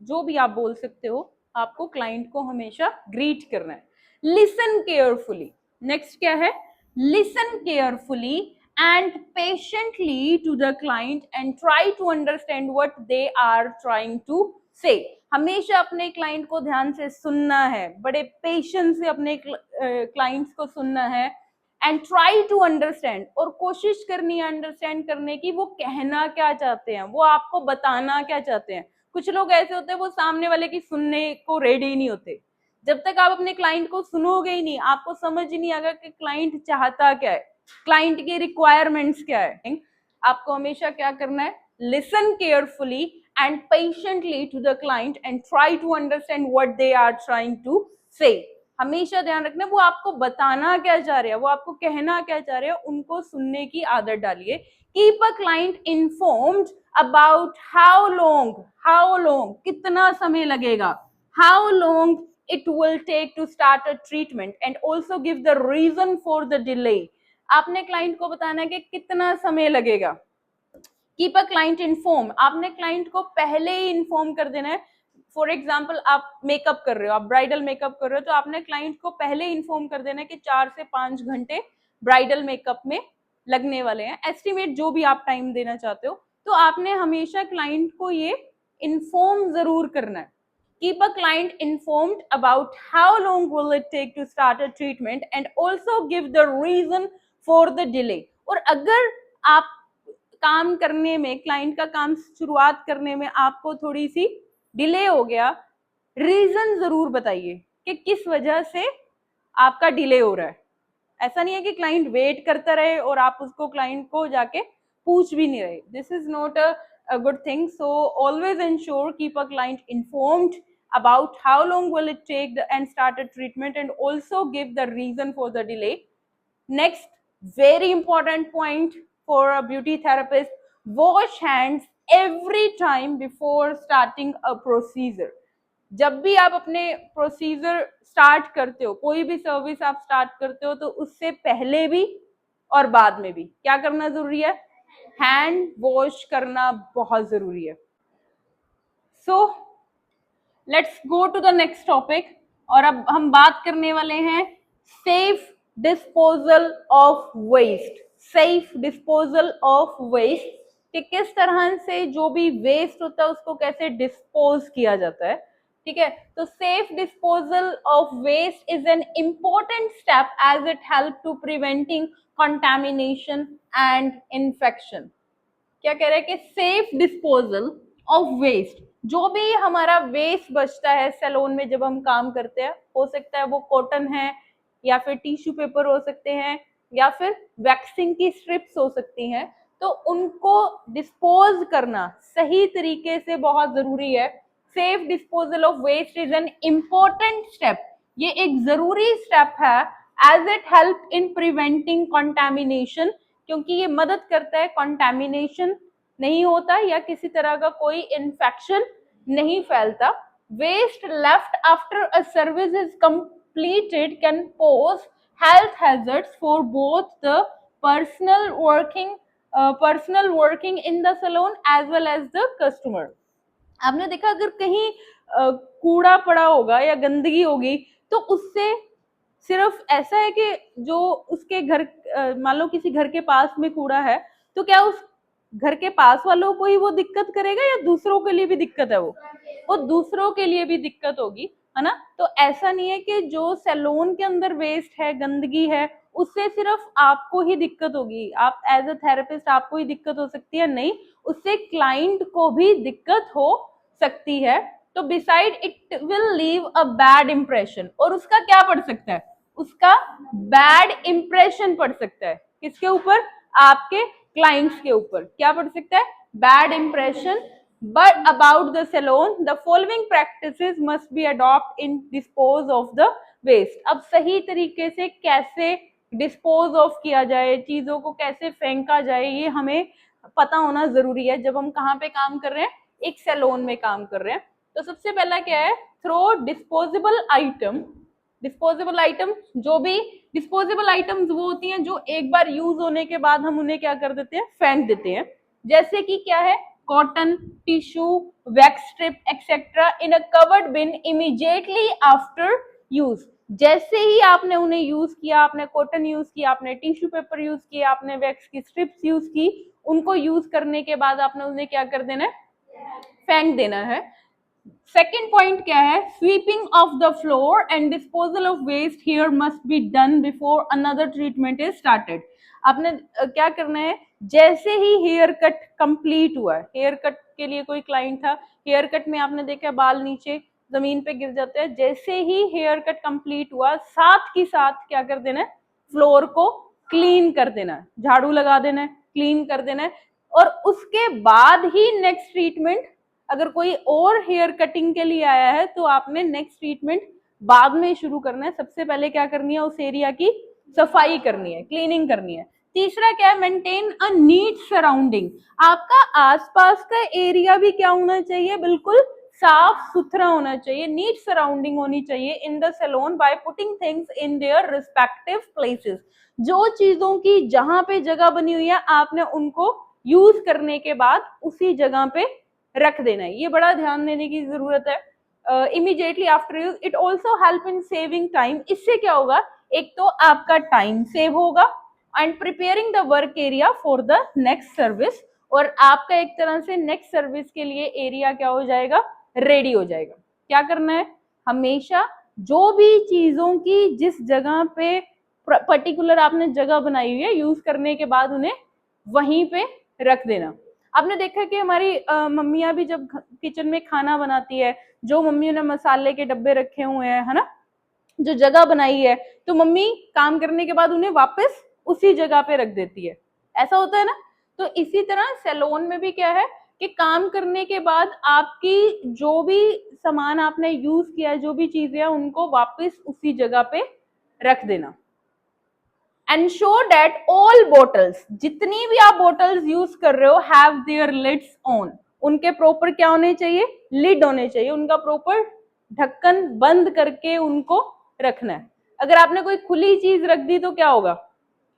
S1: जो भी आप बोल सकते हो, आपको क्लाइंट को हमेशा ग्रीट करना है। लिसन केयरफुली, नेक्स्ट क्या है, listen carefully and patiently to the client and try to understand what they are trying to say। हमेशा अपने क्लाइंट को ध्यान से सुनना है, बड़े पेशेंस से अपने क्लाइंट्स को सुनना है, एंड ट्राई टू अंडरस्टैंड, और कोशिश करनी है अंडरस्टैंड करने की, वो कहना क्या चाहते हैं, वो आपको बताना क्या चाहते हैं। कुछ लोग ऐसे होते हैं वो सामने वाले की सुनने को रेडी नहीं होते। जब तक आप अपने क्लाइंट को सुनोगे ही नहीं, आपको समझ ही नहीं आएगा कि क्लाइंट चाहता क्या है, क्लाइंट की रिक्वायरमेंट्स क्या है। आपको हमेशा क्या करना है, listen carefully and patiently to the client and try to understand what they are trying to say. हमेशा ध्यान रखना वो आपको बताना क्या चाह रहे हैं, वो आपको कहना क्या चाह रहे हैं, उनको सुनने की आदत डालिए। Keep a client informed about how long, कितना समय लगेगा, how long it will take to start a treatment and also give the reason for the delay। आपने क्लाइंट को बताना है कि कितना समय लगेगा। कीप अ क्लाइंट इन्फॉर्म, आपने क्लाइंट को पहले ही इन्फॉर्म कर देना है। फॉर एग्जाम्पल आप मेकअप कर रहे हो, आप ब्राइडल मेकअप कर रहे हो, तो आपने क्लाइंट को पहले इन्फॉर्म कर देना है कि 4 से 5 घंटे ब्राइडल मेकअप में लगने वाले हैं, एस्टिमेट जो भी आप टाइम देना चाहते हो। तो आपने हमेशा क्लाइंट को ये इन्फॉर्म जरूर करना है। Keep a client informed about how long will it take to start a treatment and also give the reason for the delay। और अगर आप काम करने में, क्लाइंट का काम शुरुआत करने में आपको थोड़ी सी डिले हो गया, रीजन जरूर बताइए कि किस वजह से आपका डिले हो रहा है। ऐसा नहीं है कि क्लाइंट वेट करता रहे और आप उसको, क्लाइंट को जाके पूछ भी नहीं रहे। This is not a good thing। So always ensure, keep a client informed about how long will it take and start a treatment and also give the reason for the delay। Next, very important point for a beauty therapist, wash hands every time before starting a procedure। जब भी आप अपने प्रोसीजर स्टार्ट करते हो, कोई भी सर्विस आप स्टार्ट करते हो, तो उससे पहले भी और बाद में भी क्या करना जरूरी है, हैंड वॉश करना बहुत जरूरी है। So let's go to the next topic, और अब हम बात करने वाले हैं safe disposal of waste. Safe disposal of waste, कि किस तरह से जो भी वेस्ट होता है उसको कैसे डिस्पोज किया जाता है। ठीक है, तो safe disposal of waste is an important step as it help to preventing contamination and infection. क्या कह रहे हैं कि सेफ डिस्पोजल ऑफ वेस्ट, जो भी हमारा वेस्ट बचता है सैलून में जब हम काम करते हैं, हो सकता है वो कॉटन है, या फिर टिश्यू पेपर हो सकते हैं, या फिर वैक्सिंग की स्ट्रिप्स हो सकती हैं, तो उनको डिस्पोज करना सही तरीके से बहुत जरूरी है। Safe disposal of waste is an important step, ये एक जरूरी स्टेप है, as it help in preventing contamination, क्योंकि ये मदद करता है कंटामिनेशन नहीं होता या किसी तरह का कोई इन्फेक्शन नहीं फैलता। Waste left after a service is completed can pose health hazards for both the personal working in the salon as well as the customer। आपने देखा अगर कहीं कूड़ा पड़ा होगा या गंदगी होगी तो उससे सिर्फ ऐसा है कि जो उसके घर, मान लो किसी घर के पास में कूड़ा है, तो क्या उस घर के पास वालों को ही वो दिक्कत करेगा या दूसरों के लिए भी दिक्कत है? वो दूसरों के लिए भी दिक्कत होगी, है ना। तो ऐसा नहीं है कि जो सैलून के अंदर वेस्ट है, गंदगी है, उससे सिर्फ आपको ही दिक्कत होगी, आप एज अ थेरेपिस्ट आपको ही दिक्कत हो सकती है, नहीं, उससे क्लाइंट को भी दिक्कत हो सकती है। तो beside it will leave a bad impression, और उसका क्या पड़ सकता है? उसका बैड इंप्रेशन पड़ सकता है। किसके ऊपर? आपके क्लाइंट्स के ऊपर क्या पड़ सकता है? Bad impression. But about the salon the following practices must be adopt in dispose of the waste. अब सही तरीके से कैसे डिस्पोज ऑफ किया जाए, चीजों को कैसे फेंका जाए, ये हमें पता होना जरूरी है जब हम कहाँ पे काम कर रहे हैं, एक सैलून में काम कर रहे हैं। तो सबसे पहला क्या है? Throw disposable item. Disposable item, जो भी डिस्पोजेबल आइटम्स वो होती हैं जो एक बार यूज होने के बाद हम उन्हें क्या कर देते हैं? फेंक देते हैं। जैसे कि क्या है? Cotton, tissue, wax strip etcetera in a covered bin immediately after use. जैसे ही आपने उन्हें यूज किया, आपने कॉटन यूज किया, आपने टिश्यू पेपर यूज किया, आपने वैक्स की स्ट्रिप्स यूज की, उनको यूज करने के बाद आपने उन्हें क्या कर देना है? फेंक देना है। सेकेंड पॉइंट क्या है? Sweeping of the floor and disposal of waste here must be done before another treatment is started. आपने क्या करना है? जैसे ही हेयर कट कंप्लीट हुआ है, हेयर कट के लिए कोई क्लाइंट था, हेयर कट में आपने देखा बाल नीचे जमीन पे गिर जाते हैं, जैसे ही हेयर कट कंप्लीट हुआ साथ ही साथ क्या कर देना है? फ्लोर को क्लीन कर देना है, झाड़ू लगा देना है, क्लीन कर देना है, और उसके बाद ही नेक्स्ट ट्रीटमेंट, अगर कोई और हेयर कटिंग के लिए आया है तो आपने नेक्स्ट ट्रीटमेंट बाद में शुरू करना है। सबसे पहले क्या करनी है? उस एरिया की सफाई करनी है, क्लीनिंग करनी है। तीसरा क्या है? Maintain a neat surrounding. आपका आसपास का एरिया भी क्या होना चाहिए? बिल्कुल साफ सुथरा होना चाहिए, नीट सराउंडिंग होनी चाहिए in the salon by putting things in their respective places. जो चीजों की जहां पे जगह बनी हुई है आपने उनको यूज करने के बाद उसी जगह पे रख देना है, ये बड़ा ध्यान देने की जरूरत है। Immediately after use it also help in saving time. इससे क्या होगा? एक तो आपका टाइम सेव होगा and preparing the work area for the next service, और आपका एक तरह से नेक्स्ट सर्विस के लिए एरिया क्या हो जाएगा? रेडी हो जाएगा। क्या करना है? हमेशा जो भी चीजों की जिस जगह पे पर्टिकुलर आपने जगह बनाई हुई है, यूज करने के बाद उन्हें वहीं पे रख देना। आपने देखा कि हमारी मम्मियां भी जब किचन में खाना बनाती है, जो मम्मियों ने मसाले के डब्बे रखे हुए हैं, है ना, जो जगह बनाई है, तो मम्मी काम करने के बाद उन्हें वापस उसी जगह पे रख देती है। ऐसा होता है ना। तो इसी तरह सैलून में भी क्या है कि काम करने के बाद आपकी जो भी सामान आपने यूज किया, जो भी चीजें हैं, उनको वापस उसी जगह पे रख देना। Ensure that all bottles, जितनी भी आप bottles यूज कर रहे हो, have their lids on। उनके प्रॉपर क्या होने चाहिए? लिड होने चाहिए, उनका प्रॉपर ढक्कन बंद करके उनको रखना है। अगर आपने कोई खुली चीज रख दी तो क्या होगा?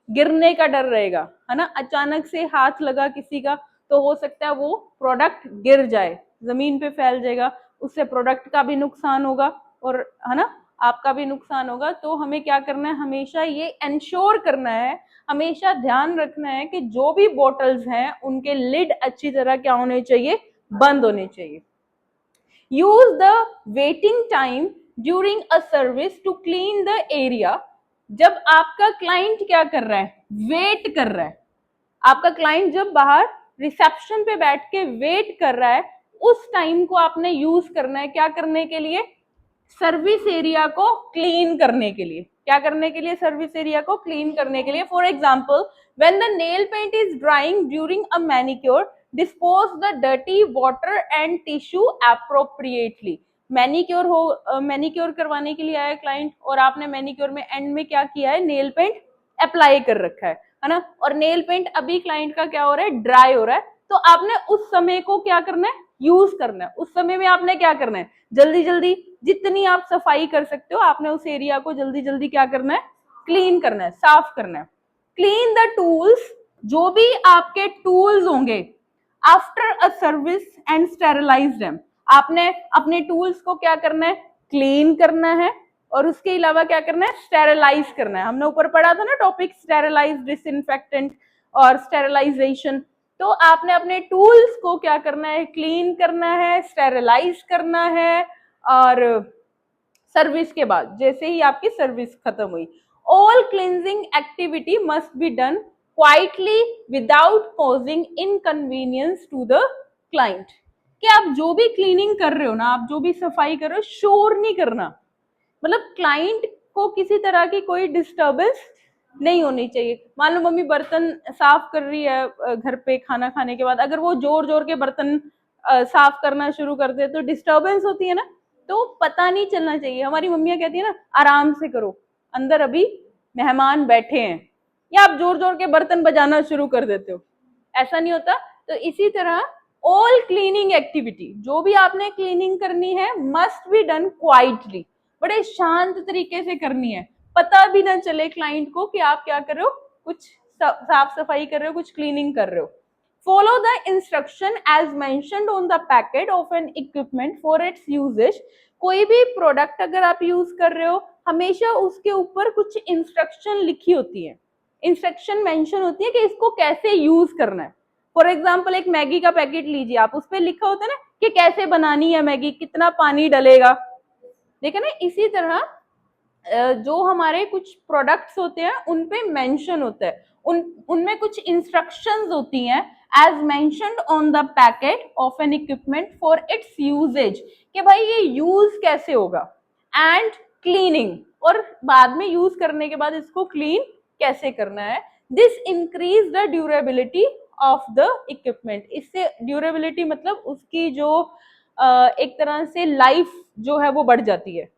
S1: गिरने का डर रहेगा, है ना। अचानक से हाथ लगा किसी का तो हो सकता है वो प्रोडक्ट गिर जाए, जमीन पे फैल जाएगा, उससे प्रोडक्ट का भी नुकसान होगा और, है ना, आपका भी नुकसान होगा। तो हमें क्या करना है? हमेशा ये एंश्योर करना है, हमेशा ध्यान रखना है कि जो भी बॉटल्स हैं उनके लिड अच्छी तरह क्या होने चाहिए? बंद होने चाहिए। Use the waiting time during a service to clean the area. जब आपका क्लाइंट क्या कर रहा है? वेट कर रहा है। आपका क्लाइंट जब बाहर रिसेप्शन पे बैठ के वेट कर रहा है, उस टाइम को आपने यूज करना है क्या करने के लिए? सर्विस एरिया को क्लीन करने के लिए। क्या करने के लिए? सर्विस एरिया को क्लीन करने के लिए। For example, when the nail paint is drying during a manicure, dispose the dirty water and tissue appropriately. Manicure हो, मैनिक्योर करवाने के लिए आया क्लाइंट, और आपने मैनिक्योर में एंड में क्या किया है? नेल पेंट अप्लाई कर रखा है ना, और नेल पेंट अभी क्लाइंट का क्या हो रहा है? ड्राई हो रहा है। तो आपने उस समय को क्या करना है? यूज करना है। उस समय में आपने क्या करना है? जल्दी जल्दी जितनी आप सफाई कर सकते हो, आपने उस एरिया को जल्दी जल्दी क्या करना है? क्लीन करना है, साफ करना है। क्लीन द टूल्स, जो भी आपके टूल्स होंगे, after a service and sterilise them. आपने अपने टूल्स को क्या करना है? क्लीन करना है, और उसके अलावा क्या करना है? स्टेरिलाइज करना है। हमने ऊपर पढ़ा था ना टॉपिक, स्टेरिलाइज, डिसइंफेक्टेंट और स्टेरिलाइजेशन। तो आपने अपने टूल्स को क्या करना है? क्लीन करना है, स्टेरिलाइज करना है, और सर्विस के बाद, जैसे ही आपकी सर्विस खत्म हुई, all cleansing activity must be done quietly without causing inconvenience to the client. कि आप जो भी क्लीनिंग कर रहे हो ना, आप जो भी सफाई कर रहे हो, शोर नहीं करना। मतलब क्लाइंट को किसी तरह की कोई डिस्टर्बेंस नहीं होनी चाहिए। मान लो मम्मी बर्तन साफ कर रही है घर पे खाना खाने के बाद, अगर वो जोर जोर के बर्तन साफ करना शुरू कर दे तो डिस्टर्बेंस होती है ना, तो पता नहीं चलना चाहिए। हमारी मम्मियां कहती है ना, आराम से करो, अंदर अभी मेहमान बैठे हैं, या आप जोर जोर के बर्तन बजाना शुरू कर देते हो, ऐसा नहीं होता। तो इसी तरह ऑल क्लीनिंग एक्टिविटी, जो भी आपने क्लीनिंग करनी है, मस्ट बी डन क्वाइटली, बड़े शांत तरीके से करनी है। पता भी ना चले क्लाइंट को कि आप क्या कर रहे हो, कुछ साफ सफाई कर रहे हो, कुछ क्लीनिंग कर रहे हो। Follow the instruction as mentioned on the packet of an equipment for its usages. कोई भी प्रोडक्ट अगर आप यूज कर रहे हो, हमेशा उसके ऊपर कुछ इंस्ट्रक्शन लिखी होती है, इंस्ट्रक्शन मेंशन होती है कि इसको कैसे यूज करना है। फॉर एग्जाम्पल, एक मैगी का पैकेट लीजिए आप, उस पर लिखा होता है ना कि कैसे बनानी है मैगी, कितना पानी डलेगा, देखा ना। इसी तरह जो हमारे कुछ प्रोडक्ट्स होते हैं उन पे मेंशन होता है, उनमें कुछ इंस्ट्रक्शंस होती हैं as mentioned on the packet of an equipment for its usages, कि भाई ये यूज कैसे होगा, एंड क्लीनिंग, और बाद में यूज करने के बाद इसको क्लीन कैसे करना है। This increase the durability of the equipment. इससे ड्यूरेबिलिटी मतलब उसकी जो एक तरह से लाइफ जो है वो बढ़ जाती है।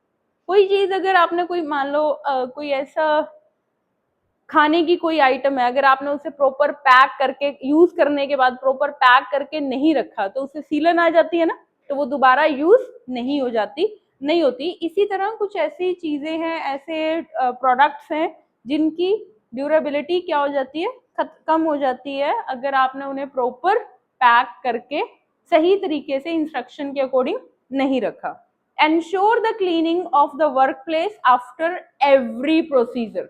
S1: कोई चीज अगर आपने कोई मान लो कोई ऐसा खाने की कोई आइटम है, अगर आपने उसे प्रॉपर पैक करके यूज करने के बाद प्रॉपर पैक करके नहीं रखा तो उसे सीलन आ जाती है ना, तो वो दोबारा यूज नहीं हो जाती, नहीं होती। इसी तरह कुछ ऐसी चीजें हैं, ऐसे प्रोडक्ट्स हैं जिनकी ड्यूरेबिलिटी क्या हो जाती है, कम हो जाती है, अगर आपने उन्हें प्रॉपर पैक करके सही तरीके से इंस्ट्रक्शन के अकॉर्डिंग नहीं रखा। Ensure the cleaning of the workplace after every procedure।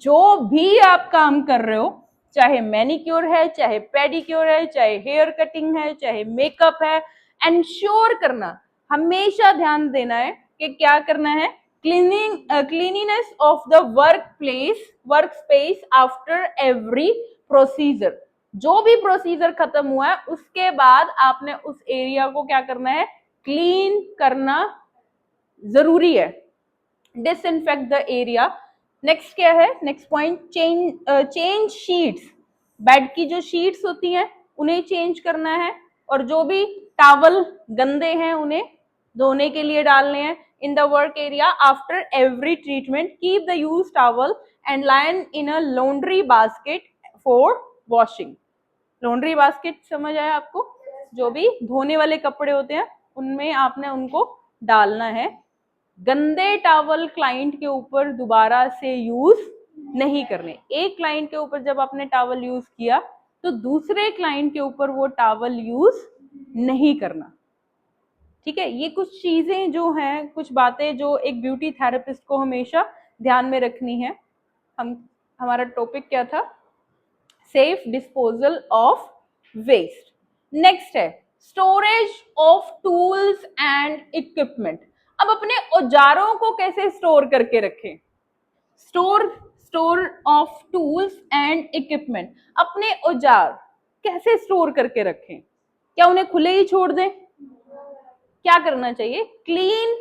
S1: जो भी आप काम कर रहे हो, चाहे मैनिक्योर है, चाहे पेडिक्योर है, चाहे हेयर कटिंग है, चाहे मेकअप है, एंश्योर करना, हमेशा ध्यान देना है कि क्या करना है, cleanliness of the work space after every procedure. जो भी प्रोसीजर खत्म हुआ है उसके बाद आपने उस एरिया को क्या करना है, क्लीन करना जरूरी है। Disinfect the area. नेक्स्ट क्या है, next point, change sheets. Bed की जो शीट्स होती हैं उन्हें चेंज करना है, और जो भी टॉवल गंदे हैं उन्हें धोने के लिए डालने हैं। In the work area after every treatment, keep the use towel and line in a laundry basket for washing. Laundry basket समझ आया आपको? जो भी धोने वाले कपड़े होते हैं उनमें आपने उनको डालना है। गंदे टॉवल क्लाइंट के ऊपर दोबारा से यूज नहीं करने। एक क्लाइंट के ऊपर जब आपने टॉवल यूज किया तो दूसरे क्लाइंट के ऊपर वो टॉवल यूज नहीं करना। ठीक है, ये कुछ चीजें जो हैं, कुछ बातें जो एक ब्यूटी थेरेपिस्ट को हमेशा ध्यान में रखनी है। हमारा टॉपिक क्या था, safe disposal of waste. Next है storage of tools and equipment. अब अपने औजारों को कैसे स्टोर करके रखें, store of tools and equipment. अपने औजार कैसे स्टोर करके रखें, क्या उन्हें खुले ही छोड़ दें, क्या करना चाहिए, क्लीन,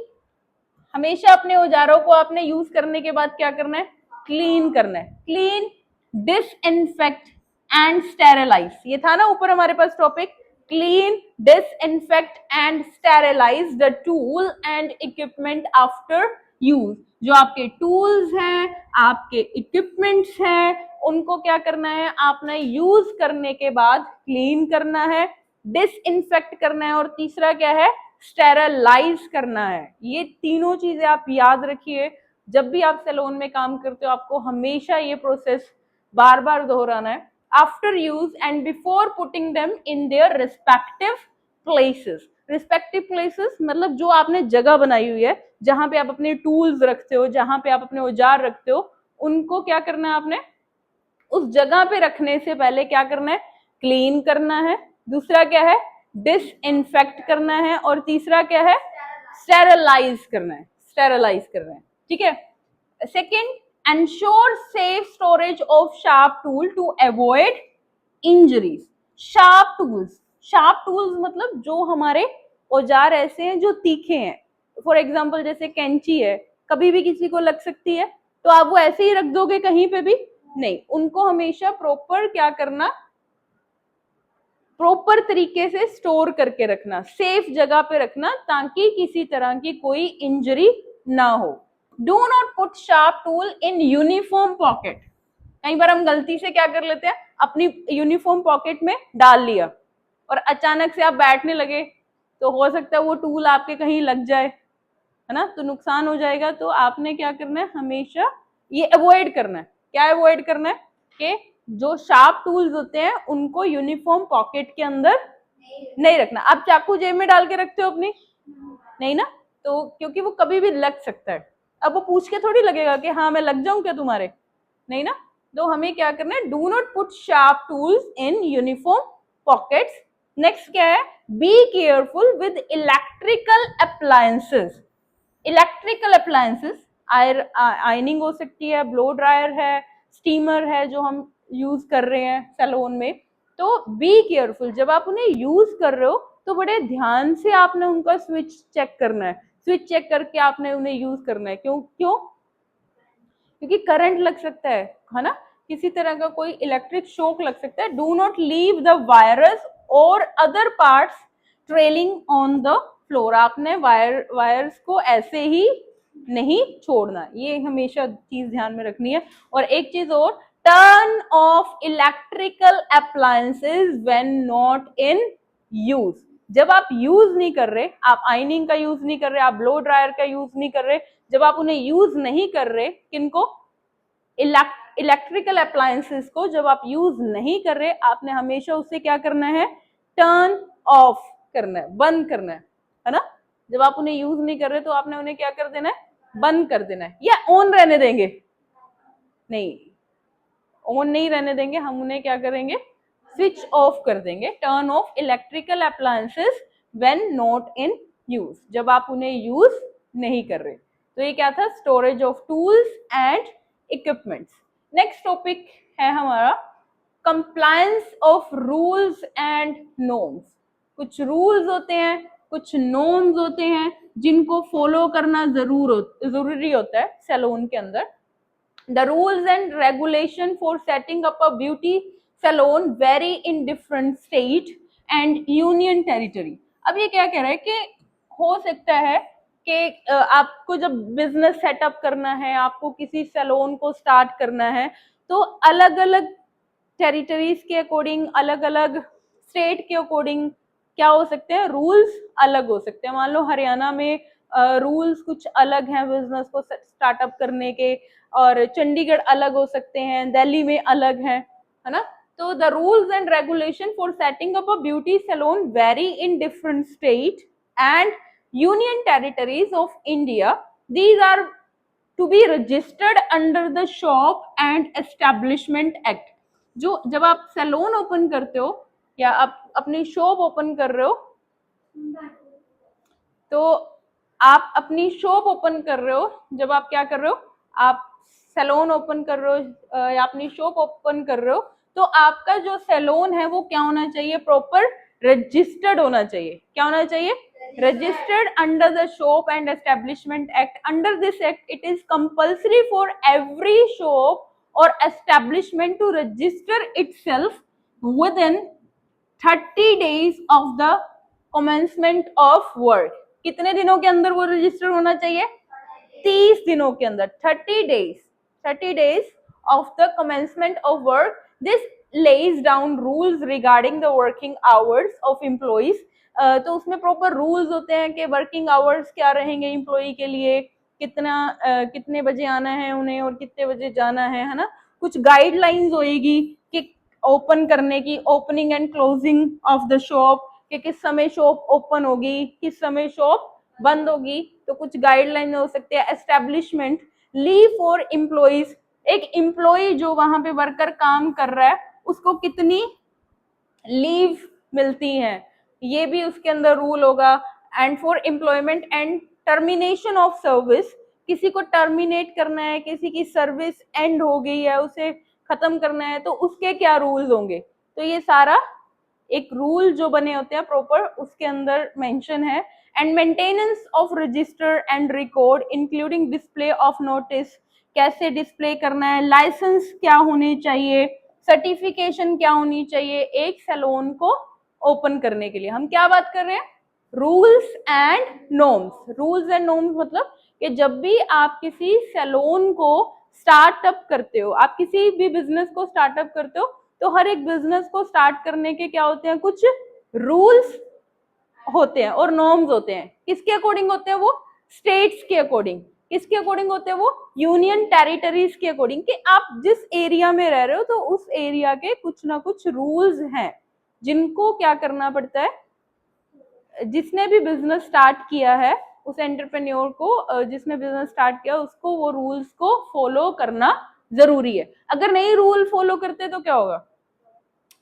S1: हमेशा अपने औजारों को आपने यूज करने के बाद क्या करना है, क्लीन करना है। क्लीन, डिसइंफेक्ट एंड स्टेरिलाइज, ये था ना ऊपर हमारे पास topic, clean, disinfect and sterilize the tool and equipment after use. जो आपके टूल्स हैं, आपके इक्विपमेंट्स हैं, उनको क्या करना है, आपने यूज करने के बाद क्लीन करना है, डिसइंफेक्ट करना है, और तीसरा क्या है, स्टेरलाइज करना है। ये तीनों चीजें आप याद रखिए। जब भी आप सैलून में काम करते हो आपको हमेशा ये प्रोसेस बार बार दोहराना है। After use and before putting them in their respective places. Respective places मतलब जो आपने जगह बनाई हुई है, जहां पे आप अपने टूल्स रखते हो, जहां पे आप अपने औजार रखते हो, उनको क्या करना है, आपने उस जगह पे रखने से पहले क्या करना है, क्लीन करना है। दूसरा क्या है, डिसइंफेक्ट करना है, और तीसरा क्या है, स्टेरलाइज करना है, स्टेरलाइज करना है। ठीक है। Second, ensure safe storage of sharp tool to avoid injuries. Sharp tools, sharp tools मतलब जो हमारे औजार ऐसे हैं जो तीखे हैं। फॉर एग्जाम्पल जैसे कैंची है, कभी भी किसी को लग सकती है, तो आप वो ऐसे ही रख दोगे कहीं पे भी नहीं, उनको हमेशा प्रॉपर क्या करना, प्रॉपर तरीके से स्टोर करके रखना, सेफ जगह पे रखना, ताकि किसी तरह की कोई इंजरी ना हो। Do not put sharp tool in uniform pocket. कई बार हम गलती से क्या कर लेते हैं, अपनी यूनिफॉर्म पॉकेट में डाल लिया और अचानक से आप बैठने लगे, तो हो सकता है वो टूल आपके कहीं लग जाए, है ना, तो नुकसान हो जाएगा। तो आपने क्या करना है, हमेशा ये अवॉइड करना है। क्या अवॉइड करना है, कि जो शार्प टूल्स होते हैं उनको यूनिफॉर्म पॉकेट के अंदर नहीं रखना। आप चाकू जेब में डाल के रखते हो अपनी, नहीं ना, तो क्योंकि वो कभी भी लग सकता है। अब वो पूछ के थोड़ी लगेगा कि हाँ मैं लग जाऊं क्या तुम्हारे, नहीं ना। तो हमें क्या करना है, do not put sharp tools in uniform pockets. Next क्या है, be careful with electrical appliances. Electrical appliances, ironing हो सकती है, ब्लो ड्रायर है, स्टीमर है जो हम यूज कर रहे हैं सैलून में। तो बी केयरफुल, जब आप उन्हें यूज कर रहे हो तो बड़े ध्यान से आपने उनका स्विच चेक करना है, स्विच चेक करके आपने उन्हें यूज करना है। क्यों क्यों, क्योंकि करंट लग सकता है ना, किसी तरह का कोई इलेक्ट्रिक शॉक लग सकता है। Do not leave the wires और other parts trailing on the floor. आपने वायर्स को ऐसे ही नहीं छोड़ना, ये हमेशा चीज ध्यान में रखनी है। और एक चीज और, turn off electrical appliances when not in use. जब आप यूज नहीं कर रहे, आप आयनिंग का यूज नहीं कर रहे, आप ब्लो ड्रायर का यूज नहीं कर रहे, जब आप उन्हें यूज नहीं कर रहे, किनको, इलेक्ट्रिकल अप्लायंसेस को जब आप यूज नहीं कर रहे, आपने हमेशा उसे क्या करना है, टर्न ऑफ करना है, बंद करना है ना। जब आप उन्हें यूज नहीं कर रहे तो आपने उन्हें क्या कर देना है, बंद कर देना है। या ऑन रहने देंगे, नहीं ऑन नहीं रहने देंगे, हम उन्हें क्या करेंगे, स्विच ऑफ कर देंगे। Turn off electrical appliances when not in use, जब आप उन्हें यूज नहीं कर रहे। तो ये क्या था, storage of tools and equipments. Next topic है हमारा compliance of rules and norms. कुछ रूल्स होते हैं, कुछ नॉर्म्स होते हैं जिनको फॉलो करना जरूरी होता है सैलून के अंदर। The rules and regulation for setting up a beauty salon vary in different state and union territory. अब ये क्या कह रहा है कि हो सकता है कि आपको जब बिजनेस सेटअप करना है, आपको किसी सैलून को स्टार्ट करना है, तो अलग अलग टेरिटरीज के अकॉर्डिंग, अलग अलग स्टेट के अकॉर्डिंग क्या हो सकते हैं, रूल्स अलग हो सकते हैं। मान लो हरियाणा में रूल्स कुछ अलग हैं बिजनेस को स्टार्टअप करने के, और चंडीगढ़ अलग हो सकते हैं, दिल्ली में अलग है ना। तो the rules and regulation for setting up a beauty salon vary in different state and union territories of India. These are to be registered under the shop and establishment act. जो जब आप सैलून ओपन करते हो या आप अपनी शॉप ओपन कर रहे हो, तो आप अपनी शॉप ओपन कर रहे हो, जब आप क्या कर रहे हो, आप सैलून ओपन कर रहे हो या अपनी शॉप ओपन कर रहे हो, तो आपका जो सैलून है वो क्या होना चाहिए, प्रॉपर रजिस्टर्ड होना चाहिए। क्या होना चाहिए, registered under the Shop and Establishment Act. Under this act, it is compulsory for every shop or establishment to register itself within 30 days of the commencement of work. कितने दिनों के अंदर वो रजिस्टर होना चाहिए? 30 दिनों के अंदर, 30 days of the commencement of work. This lays down rules regarding the working hours of employees. तो उसमें प्रॉपर रूल्स होते हैं कि वर्किंग आवर्स क्या रहेंगे एम्प्लॉई के लिए, कितने बजे आना है उन्हें और कितने बजे जाना है ना. कुछ गाइडलाइंस होएगी कि ओपन करने की, opening and closing of the shop, कि किस समय शॉप ओपन होगी, किस समय शॉप बंद होगी. तो कुछ गाइडलाइन हो सकते हैं. एस्टेब्लिशमेंट, लीव फॉर एम्प्लॉइज, एक एम्प्लॉय जो वहां पे वर्कर काम कर रहा है उसको कितनी लीव मिलती है, ये भी उसके अंदर रूल होगा. And for employment and termination of service, किसी को टर्मिनेट करना है, किसी की सर्विस एंड हो गई है, उसे खत्म करना है, तो उसके क्या रूल्स होंगे. तो ये सारा एक रूल जो बने होते हैं प्रॉपर उसके अंदर मेंशन है. And maintenance of register and record including display of notice, कैसे डिस्प्ले करना है, लाइसेंस क्या होने चाहिए, सर्टिफिकेशन क्या होनी चाहिए एक सैलून को ओपन करने के लिए. हम क्या बात कर रहे हैं? Rules and norms. Rules and norms मतलब कि जब भी आप किसी सैलून को स्टार्टअप करते हो, आप किसी भी बिजनेस को स्टार्टअप करते हो, तो हर एक बिजनेस को स्टार्ट करने के क्या होते हैं? कुछ रूल्स होते हैं और नॉर्म्स होते हैं. किसके अकॉर्डिंग होते हैं वो? स्टेट्स के अकॉर्डिंग. किसके अकॉर्डिंग होते हैं वो? यूनियन टेरिटरीज के अकॉर्डिंग, कि आप जिस एरिया में रह रहे हो तो उस एरिया के कुछ ना कुछ रूल्स हैं जिनको क्या करना पड़ता है. जिसने भी बिजनेस स्टार्ट किया है, उस एंटरप्रेन्योर को, जिसने बिजनेस स्टार्ट किया उसको वो रूल्स को फॉलो करना जरूरी है. अगर नहीं रूल फॉलो करते तो क्या होगा?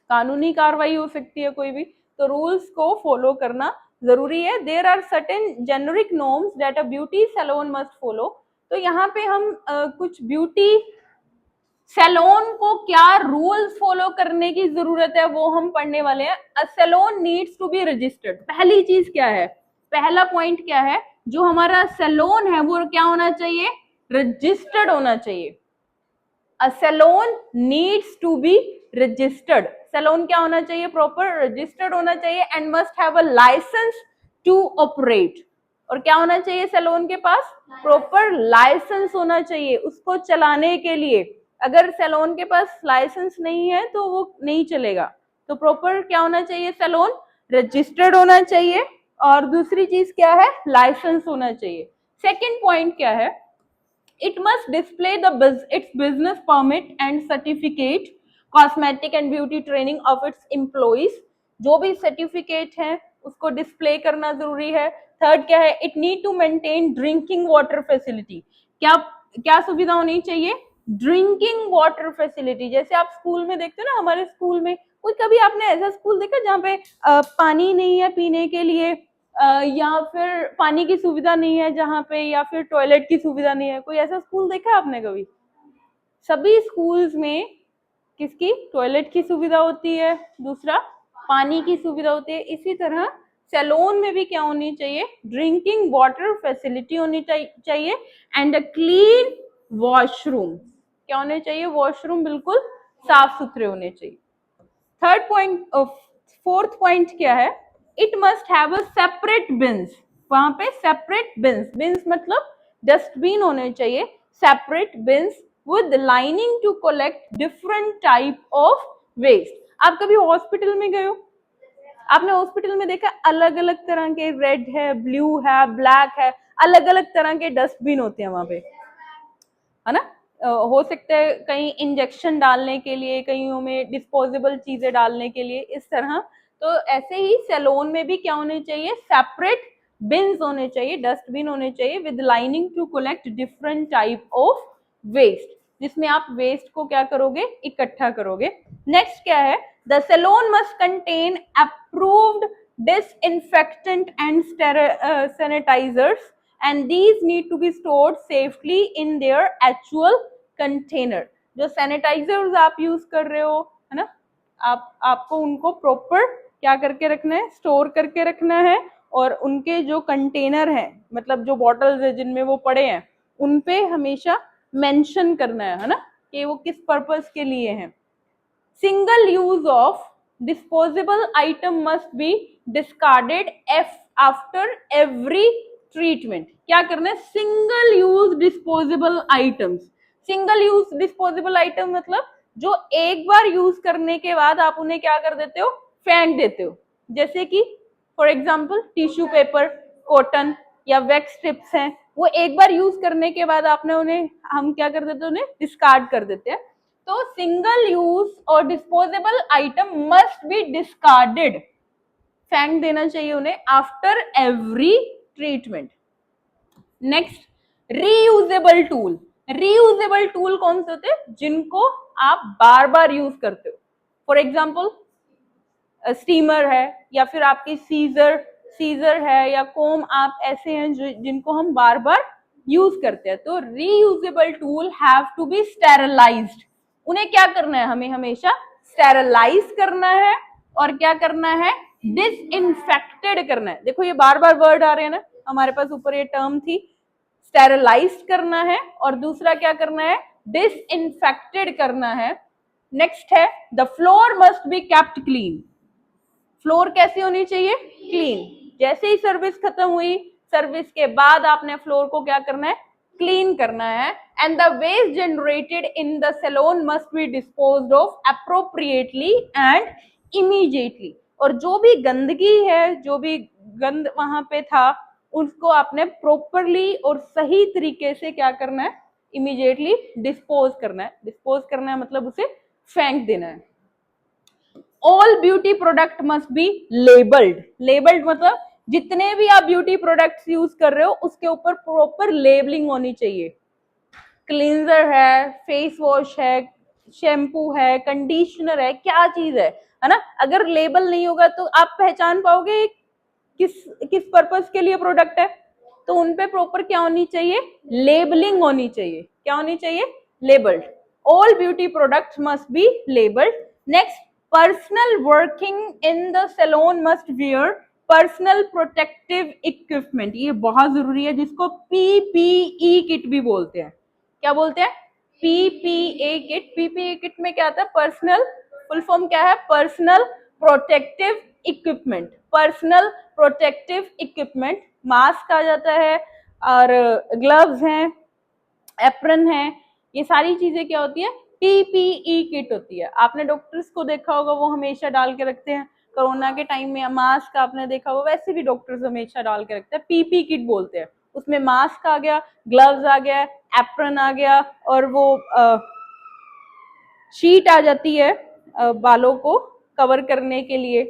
S1: कानूनी कार्रवाई हो सकती है कोई भी. तो रूल्स को फॉलो करना जरूरी है. There are certain generic norms that a beauty salon must follow. तो यहाँ पे हम कुछ ब्यूटी सैलून को क्या रूल्स फॉलो करने की जरूरत है वो हम पढ़ने वाले हैं. A salon needs to be registered. पहली चीज क्या है, पहला पॉइंट क्या है, जो हमारा सैलून है वो क्या होना चाहिए? रजिस्टर्ड होना चाहिए. A salon needs to be registered. Salon क्या होना चाहिए? प्रॉपर रजिस्टर्ड होना चाहिए. And must have a licence to operate. और क्या होना चाहिए सैलून के पास? प्रॉपर लाइसेंस होना चाहिए उसको चलाने के लिए. अगर सैलून के पास लाइसेंस नहीं है तो वो नहीं चलेगा. तो प्रॉपर क्या होना चाहिए? सैलून रजिस्टर्ड होना चाहिए. और दूसरी चीज क्या है? लाइसेंस होना चाहिए. सेकेंड पॉइंट क्या है? It must display its business permit and certificate, cosmetic and beauty training of its employees. जो भी सर्टिफिकेट है उसको डिस्प्ले करना जरूरी है. थर्ड क्या है? It need to maintain drinking water facility. क्या क्या सुविधा होनी चाहिए? Drinking water facility. जैसे आप स्कूल में देखते हो ना, हमारे स्कूल में कोई, कभी आपने ऐसा स्कूल देखा जहाँ पे पानी नहीं है पीने के लिए, या फिर पानी की सुविधा नहीं है जहाँ पे, या फिर टॉयलेट की सुविधा नहीं है? कोई ऐसा स्कूल देखा है आपने कभी? सभी स्कूल्स में किसकी टॉयलेट की सुविधा होती है, दूसरा पानी की सुविधा होती है. इसी तरह सैलून में भी क्या होनी चाहिए? ड्रिंकिंग वाटर फैसिलिटी होनी चाहिए. And a clean washroom. क्या होने चाहिए? वॉशरूम बिल्कुल साफ सुथरे होने चाहिए. थर्ड पॉइंट, फोर्थ पॉइंट क्या है? It must have a separate bins. वहां पे सेपरेट बिन्स, बिन्स मतलब डस्टबिन होने चाहिए. Separate bins with lining to collect different type of waste. आप कभी हॉस्पिटल में गए हो? आपने हॉस्पिटल में देखा अलग अलग तरह के, रेड है, ब्लू है, ब्लैक है, अलग अलग तरह के डस्टबिन होते हैं वहां पे, है ना. हो सकता है कहीं इंजेक्शन डालने के लिए, कहीं में डिस्पोजेबल चीजें डालने के लिए, इस तरह. तो ऐसे ही सैलून में भी क्या होने चाहिए? सेपरेट बिन्स होने चाहिए, डस्टबिन होने चाहिए with lining to collect different type of waste, जिसमें आप वेस्ट को क्या करोगे? इकट्ठा करोगे. नेक्स्ट क्या है? The salon must contain approved disinfectant and sanitizers and these need to be stored safely in their actual container. जो सैनिटाइजर्स आप यूज कर रहे हो, है ना, आपको उनको प्रॉपर क्या करके रखना है? स्टोर करके रखना है. और उनके जो कंटेनर हैं, मतलब जो बॉटल्स है जिनमें वो पड़े हैं, उन पे हमेशा मेंशन करना है ना, कि वो किस पर्पस के लिए हैं। Single use of disposable item must be discarded after every treatment. क्या करना है? Single use disposable items. Single use disposable item मतलब जो एक बार यूज करने के बाद आप उन्हें क्या कर देते हो? फेंक देते हो। जैसे कि for example tissue paper, cotton या वैक्स स्ट्रिप्स हैं, वो एक बार यूज करने के बाद आपने उन्हें, हम क्या कर देते हैं? उन्हें डिस्कार्ड कर देते हैं। तो सिंगल यूज और disposable item must be discarded, फेंक देना चाहिए उन्हें after every treatment. Next, reusable tool. Reusable tool कौन से होते हैं? जिनको आप बार बार यूज करते हो। फॉर एग्जाम्पल स्टीमर है, या फिर आपकी सीजर है, या कोम, आप ऐसे हैं जिनको हम बार बार यूज करते हैं। तो reusable tool have to be sterilized. उन्हें क्या करना है? हमें हमेशा स्टेरलाइज करना है, और क्या करना है? डिसइंफेक्टेड करना है। देखो ये बार बार वर्ड आ रहे हैं ना हमारे पास, ऊपर ये टर्म थी, स्टेरलाइज करना है, और दूसरा क्या करना है? डिसइंफेक्टेड करना है। नेक्स्ट है, the floor must be kept clean. Floor कैसी होनी चाहिए? क्लीन। जैसे ही सर्विस खत्म हुई, सर्विस के बाद आपने फ्लोर को क्या करना है? क्लीन करना है। And the waste generated in the salon must be disposed of appropriately and immediately. और जो भी गंदगी है, जो भी गंद वहां पे था, उसको आपने प्रॉपरली और सही तरीके से क्या करना है? इमीडिएटली डिस्पोज करना है। डिस्पोज करना है मतलब उसे फेंक देना है। All beauty product must be labelled. Labelled मतलब जितने भी आप ब्यूटी प्रोडक्ट्स यूज कर रहे हो उसके ऊपर प्रॉपर लेबलिंग होनी चाहिए। क्लींजर है, फेस वॉश है, शैम्पू है, कंडीशनर है, क्या चीज है ना? अगर लेबल नहीं होगा तो आप पहचान पाओगे किस किस पर्पस के लिए प्रोडक्ट है। तो उनपे प्रॉपर क्या होनी चाहिए? लेबलिंग होनी चाहिए। क्या होनी चाहिए? Labelled. All beauty products must be labelled. Next, personal working in the salon must wear personal protective equipment. ये बहुत जरूरी है, जिसको पीपीई किट भी बोलते हैं। क्या बोलते हैं? PPA kit. पीपीए किट में क्या आता है? पर्सनल, फुल फॉर्म क्या है? Personal protective equipment. Personal protective equipment, mask आ जाता है, और ग्लव्स हैं, एप्रन है, ये सारी चीजें क्या होती है? पीपीई किट होती है। आपने डॉक्टर्स को देखा होगा, वो हमेशा डाल के रखते हैं। कोरोना के टाइम में मास्क आपने देखा होगा, वैसे भी डॉक्टर्स हमेशा डाल के रखते हैं। पीपी किट बोलते हैं। उसमें मास्क आ गया, ग्लव्स आ गया, एप्रन आ गया, और वो शीट आ जाती है बालों को कवर करने के लिए।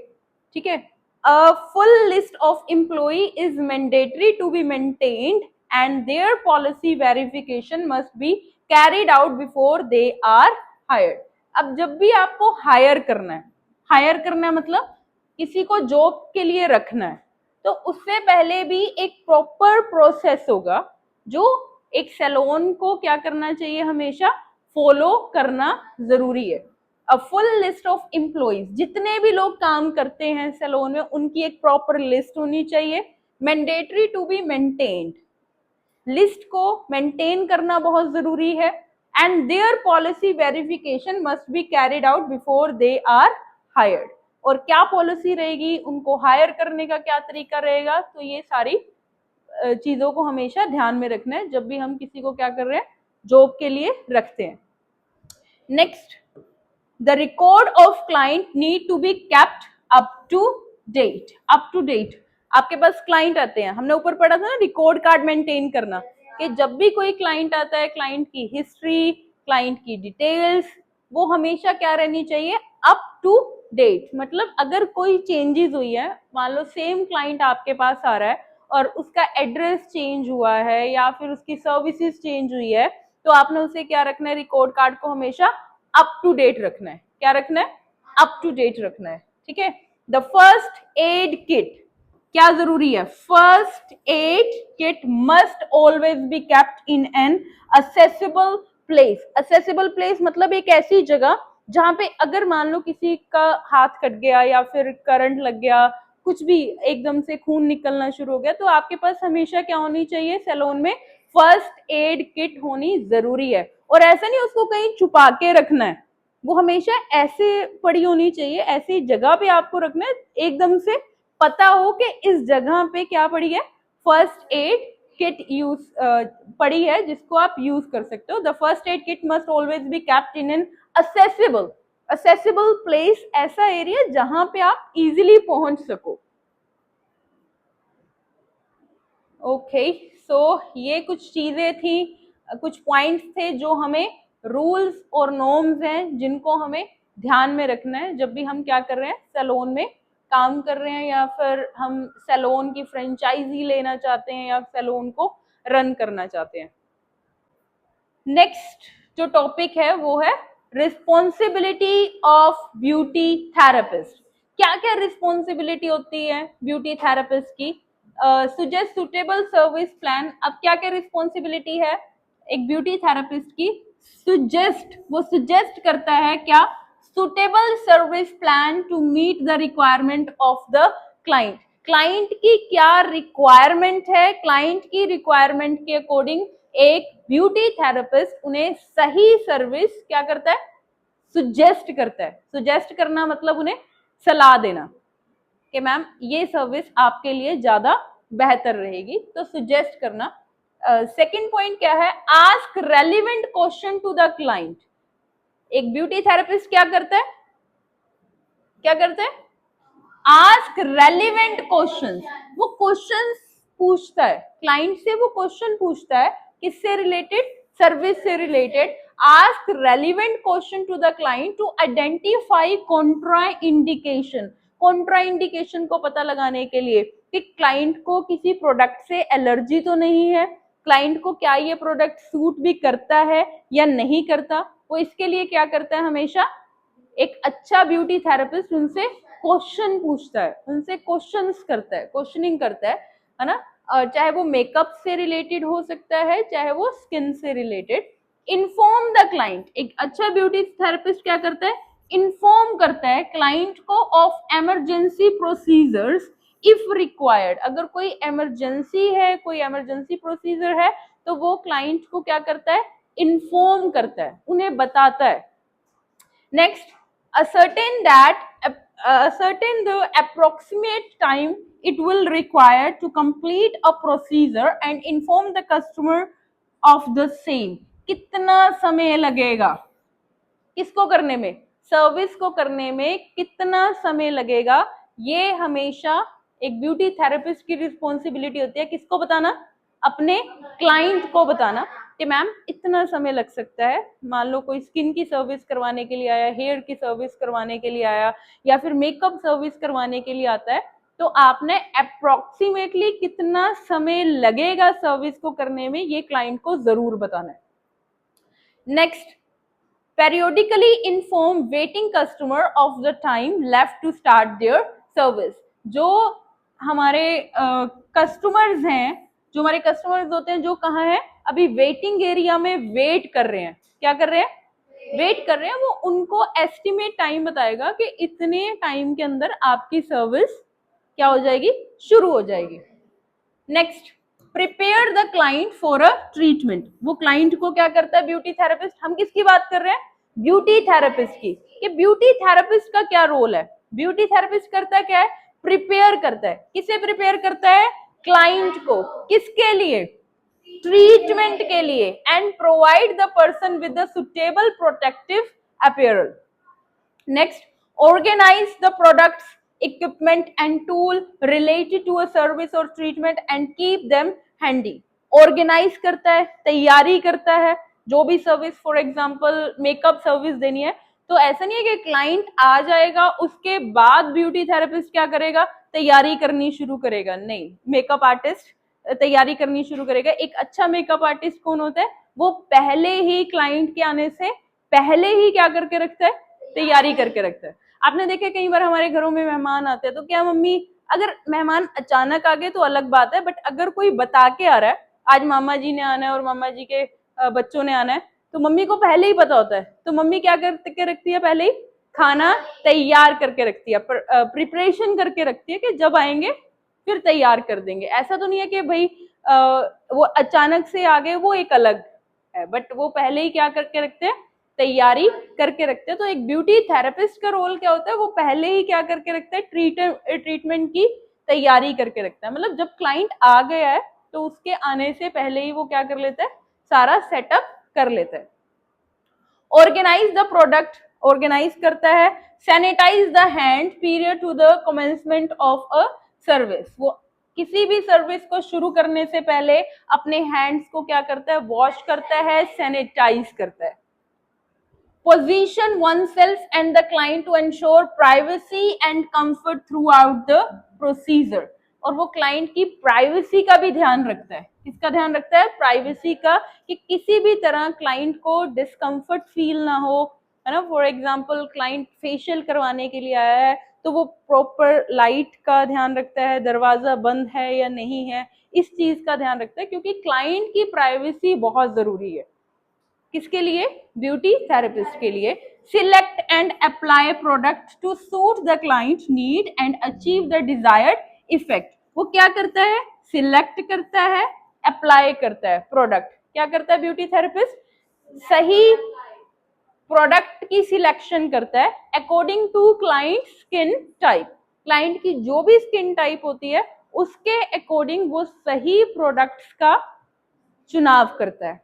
S1: ठीक है। A full list of employee is mandatory to be maintained and their policy verification must be carried out before they are hired. अब जब भी आपको हायर करना है मतलब किसी को जॉब के लिए रखना है, तो उससे पहले भी एक प्रॉपर प्रोसेस होगा जो एक सैलून को क्या करना चाहिए? हमेशा फॉलो करना जरूरी है। A full list of employees, जितने भी लोग काम करते हैं सैलून में, उनकी एक प्रॉपर लिस्ट होनी चाहिए। Mandatory to be maintained, list को मेंटेन करना बहुत जरूरी है। And their policy verification must be carried out before they are hired. और क्या पॉलिसी रहेगी? उनको हायर करने का क्या तरीका रहेगा? तो ये सारी चीजों को हमेशा ध्यान में रखना है जब भी हम किसी को क्या कर रहे हैं? जॉब के लिए रखते हैं। Next, the record of client need to be kept up to date. up to date, आपके पास क्लाइंट आते हैं, हमने ऊपर पढ़ा था ना रिकॉर्ड कार्ड मेंटेन करना, कि जब भी कोई क्लाइंट आता है, क्लाइंट की हिस्ट्री, क्लाइंट की डिटेल्स, वो हमेशा क्या रहनी चाहिए? Up to date. मतलब अगर कोई चेंजेस हुई है, मान लो सेम क्लाइंट आपके पास आ रहा है और उसका एड्रेस चेंज हुआ है या फिर उसकी सर्विसेज चेंज हुई है, तो आपने उसे क्या रखना है? रिकॉर्ड कार्ड को हमेशा अप टू डेट रखना है। क्या रखना है? अप टू डेट रखना है। ठीक है। द फर्स्ट एड किट, क्या जरूरी है? First aid kit must always be kept in an accessible place. Accessible place मतलब एक ऐसी जगह जहां पे अगर मान लो किसी का हाथ कट गया या फिर करंट लग गया, कुछ भी एकदम से खून निकलना शुरू हो गया, तो आपके पास हमेशा क्या होनी चाहिए, सैलून में फर्स्ट एड किट होनी जरूरी है। और ऐसा नहीं उसको कहीं छुपा के रखना है, वो हमेशा ऐसे पड़ी होनी चाहिए, ऐसी जगह पे आपको रखना है एकदम से पता हो कि इस जगह पे क्या पड़ी है, फर्स्ट एड किट यूज पड़ी है जिसको आप यूज कर सकते हो। The first aid kit must always be kept in an accessible place, ऐसा एरिया जहां पे आप इजीली पहुंच सको। ओके, सो ये कुछ चीजें थी, कुछ पॉइंट्स थे जो हमें रूल्स और नॉर्म्स हैं जिनको हमें ध्यान में रखना है जब भी हम क्या कर रहे हैं, सैलून में काम कर रहे हैं या फिर हम सैलून की फ्रेंचाइजी लेना चाहते हैं या सैलून को रन करना चाहते हैं। नेक्स्ट जो टॉपिक है वो है रिस्पॉन्सिबिलिटी ऑफ ब्यूटी थेरेपिस्ट। क्या क्या रिस्पॉन्सिबिलिटी होती है ब्यूटी थेरेपिस्ट की? Suggest suitable service plan. अब क्या क्या रिस्पॉन्सिबिलिटी है एक ब्यूटी थेरेपिस्ट की? सुजेस्ट, वो सुजेस्ट करता है क्या, suitable service plan to meet the requirement of the client. Client की क्या रिक्वायरमेंट है, क्लाइंट की रिक्वायरमेंट के अकॉर्डिंग एक ब्यूटी थेरेपिस्ट उन्हें सही सर्विस क्या करता है, सुजेस्ट करता है। सुजेस्ट करना मतलब उन्हें सलाह देना कि मैम ये सर्विस आपके लिए ज्यादा बेहतर रहेगी, तो सुजेस्ट करना। सेकंड पॉइंट क्या है, ask relevant question to the client. एक ब्यूटी थेरेपिस्ट क्या करता है, क्या करता है, आस्क रेलिवेंट क्वेश्चंस। वो क्वेश्चंस पूछता है क्लाइंट से, वो क्वेश्चन पूछता है किससे रिलेटेड, सर्विस से related. Ask relevant question to the client to identify contraindication. Contraindication को पता लगाने के लिए कि क्लाइंट को किसी प्रोडक्ट से एलर्जी तो नहीं है, क्लाइंट को क्या ये प्रोडक्ट सूट भी करता है या नहीं करता। वो इसके लिए क्या करता है, हमेशा एक अच्छा ब्यूटी थेरेपिस्ट उनसे क्वेश्चन पूछता है, उनसे क्वेश्चंस करता है, क्वेश्चनिंग करता है ना। चाहे वो मेकअप से रिलेटेड हो सकता है, चाहे वो स्किन से रिलेटेड। Inform the client. एक अच्छा ब्यूटी थेरेपिस्ट क्या करता है, इन्फॉर्म करता है क्लाइंट को of emergency procedures if required. अगर कोई इमरजेंसी है, कोई इमरजेंसी प्रोसीजर है, तो वो क्लाइंट को क्या करता है, इन्फॉर्म करता है, उन्हें बताता है। Next, ascertain the approximate time it will require to complete a procedure and inform the customer of the same। कितना समय लगेगा किसको करने में, सर्विस को करने में कितना समय लगेगा, ये हमेशा एक ब्यूटी थेरेपिस्ट की रिस्पॉन्सिबिलिटी होती है। किसको बताना, अपने क्लाइंट को बताना कि मैम इतना समय लग सकता है। मान लो कोई स्किन की सर्विस करवाने के लिए आया, हेयर की सर्विस करवाने के लिए आया, या फिर मेकअप सर्विस करवाने के लिए आता है, तो आपने अप्रोक्सीमेटली कितना समय लगेगा सर्विस को करने में, ये क्लाइंट को जरूर बताना है। Next, periodically inform waiting customer of the time left to start their service। जो हमारे कस्टमर्स हैं, जो हमारे कस्टमर्स होते हैं, जो कहाँ हैं, अभी वेटिंग एरिया में वेट कर रहे हैं, क्या कर रहे हैं, वेट कर रहे हैं, वो उनको एस्टिमेट टाइम बताएगा कि इतने टाइम के अंदर आपकी सर्विस क्या हो जाएगी, शुरू हो जाएगी। Next, prepare the client for a treatment. वो क्लाइंट को क्या करता है ब्यूटी थेरेपिस्ट, हम किसकी बात कर रहे हैं, ब्यूटी थेरेपिस्ट की। कि ब्यूटी थेरेपिस्ट का क्या रोल है, ब्यूटी थेरेपिस्ट करता है क्या है, प्रिपेयर करता है। किसे प्रिपेयर करता है, क्लाइंट को। किसके लिए, ट्रीटमेंट के लिए। And provide the person with the suitable protective apparel. Next, organize the products, equipment and tool related to a service or treatment and keep them handy। Organize करता है, तैयारी करता है, जो भी service, for example makeup service देनी है, तो ऐसा नहीं है कि क्लाइंट आ जाएगा उसके बाद ब्यूटी थेरेपिस्ट क्या करेगा, तैयारी करनी शुरू करेगा। नहीं, मेकअप आर्टिस्ट तैयारी करनी शुरू करेगा। एक अच्छा मेकअप आर्टिस्ट कौन होता है, वो पहले ही क्लाइंट के आने से पहले ही क्या करके रखता है, तैयारी करके रखता है। आपने देखा कई बार हमारे घरों में मेहमान आते हैं, तो क्या मम्मी, अगर मेहमान अचानक आ गए तो अलग बात है, बट अगर कोई बता के आ रहा है आज मामा जी ने आना है और मामा जी के बच्चों ने आना है, तो मम्मी को पहले ही पता होता है, तो मम्मी क्या करके रखती है, पहले ही खाना तैयार करके रखती है, प्रिपरेशन करके रखती है कि जब आएंगे फिर तैयार कर देंगे। ऐसा तो नहीं है कि भाई वो अचानक से आ गए, वो एक अलग है, बट वो पहले ही क्या करके रखते हैं, तैयारी करके रखते हैं। तो एक ब्यूटी थेरेपिस्ट का रोल क्या होता है, वो पहले ही क्या करके रखते हैं, ट्रीटमेंट की तैयारी करके रखता है। मतलब जब क्लाइंट आ गया है तो उसके आने से पहले ही वो क्या कर लेता है, सारा सेटअप कर लेता है। ऑर्गेनाइज द प्रोडक्ट, ऑर्गेनाइज करता है। Sanitize the hand period to the commencement of a service, वो किसी भी सर्विस को शुरू करने से पहले अपने हैंड्स को क्या करता है, वॉश करता है, सैनिटाइज करता है। Position oneself and the client to ensure privacy and comfort throughout the procedure, और वो क्लाइंट की प्राइवेसी का भी ध्यान रखता है। किसका ध्यान रखता है, प्राइवेसी का, कि किसी भी तरह क्लाइंट को डिस्कम्फर्ट फील ना हो, है ना। फॉर एग्जांपल क्लाइंट फेशियल करवाने के लिए आया है तो वो प्रॉपर लाइट का ध्यान रखता है, दरवाजा बंद है या नहीं है, इस चीज का ध्यान रखता है, क्योंकि क्लाइंट की प्राइवेसी बहुत जरूरी है। किसके लिए, ब्यूटी थेरेपिस्ट के लिए। Select and apply product to suit the client need and achieve the desired effect, वो क्या करता है, सिलेक्ट करता है, अप्लाई करता है प्रोडक्ट। क्या करता है ब्यूटी थेरेपिस्ट, सही प्रोडक्ट की सिलेक्शन करता है according to client skin type. Client की जो भी स्किन टाइप होती है उसके अकॉर्डिंग वो सही प्रोडक्ट्स का चुनाव करता है।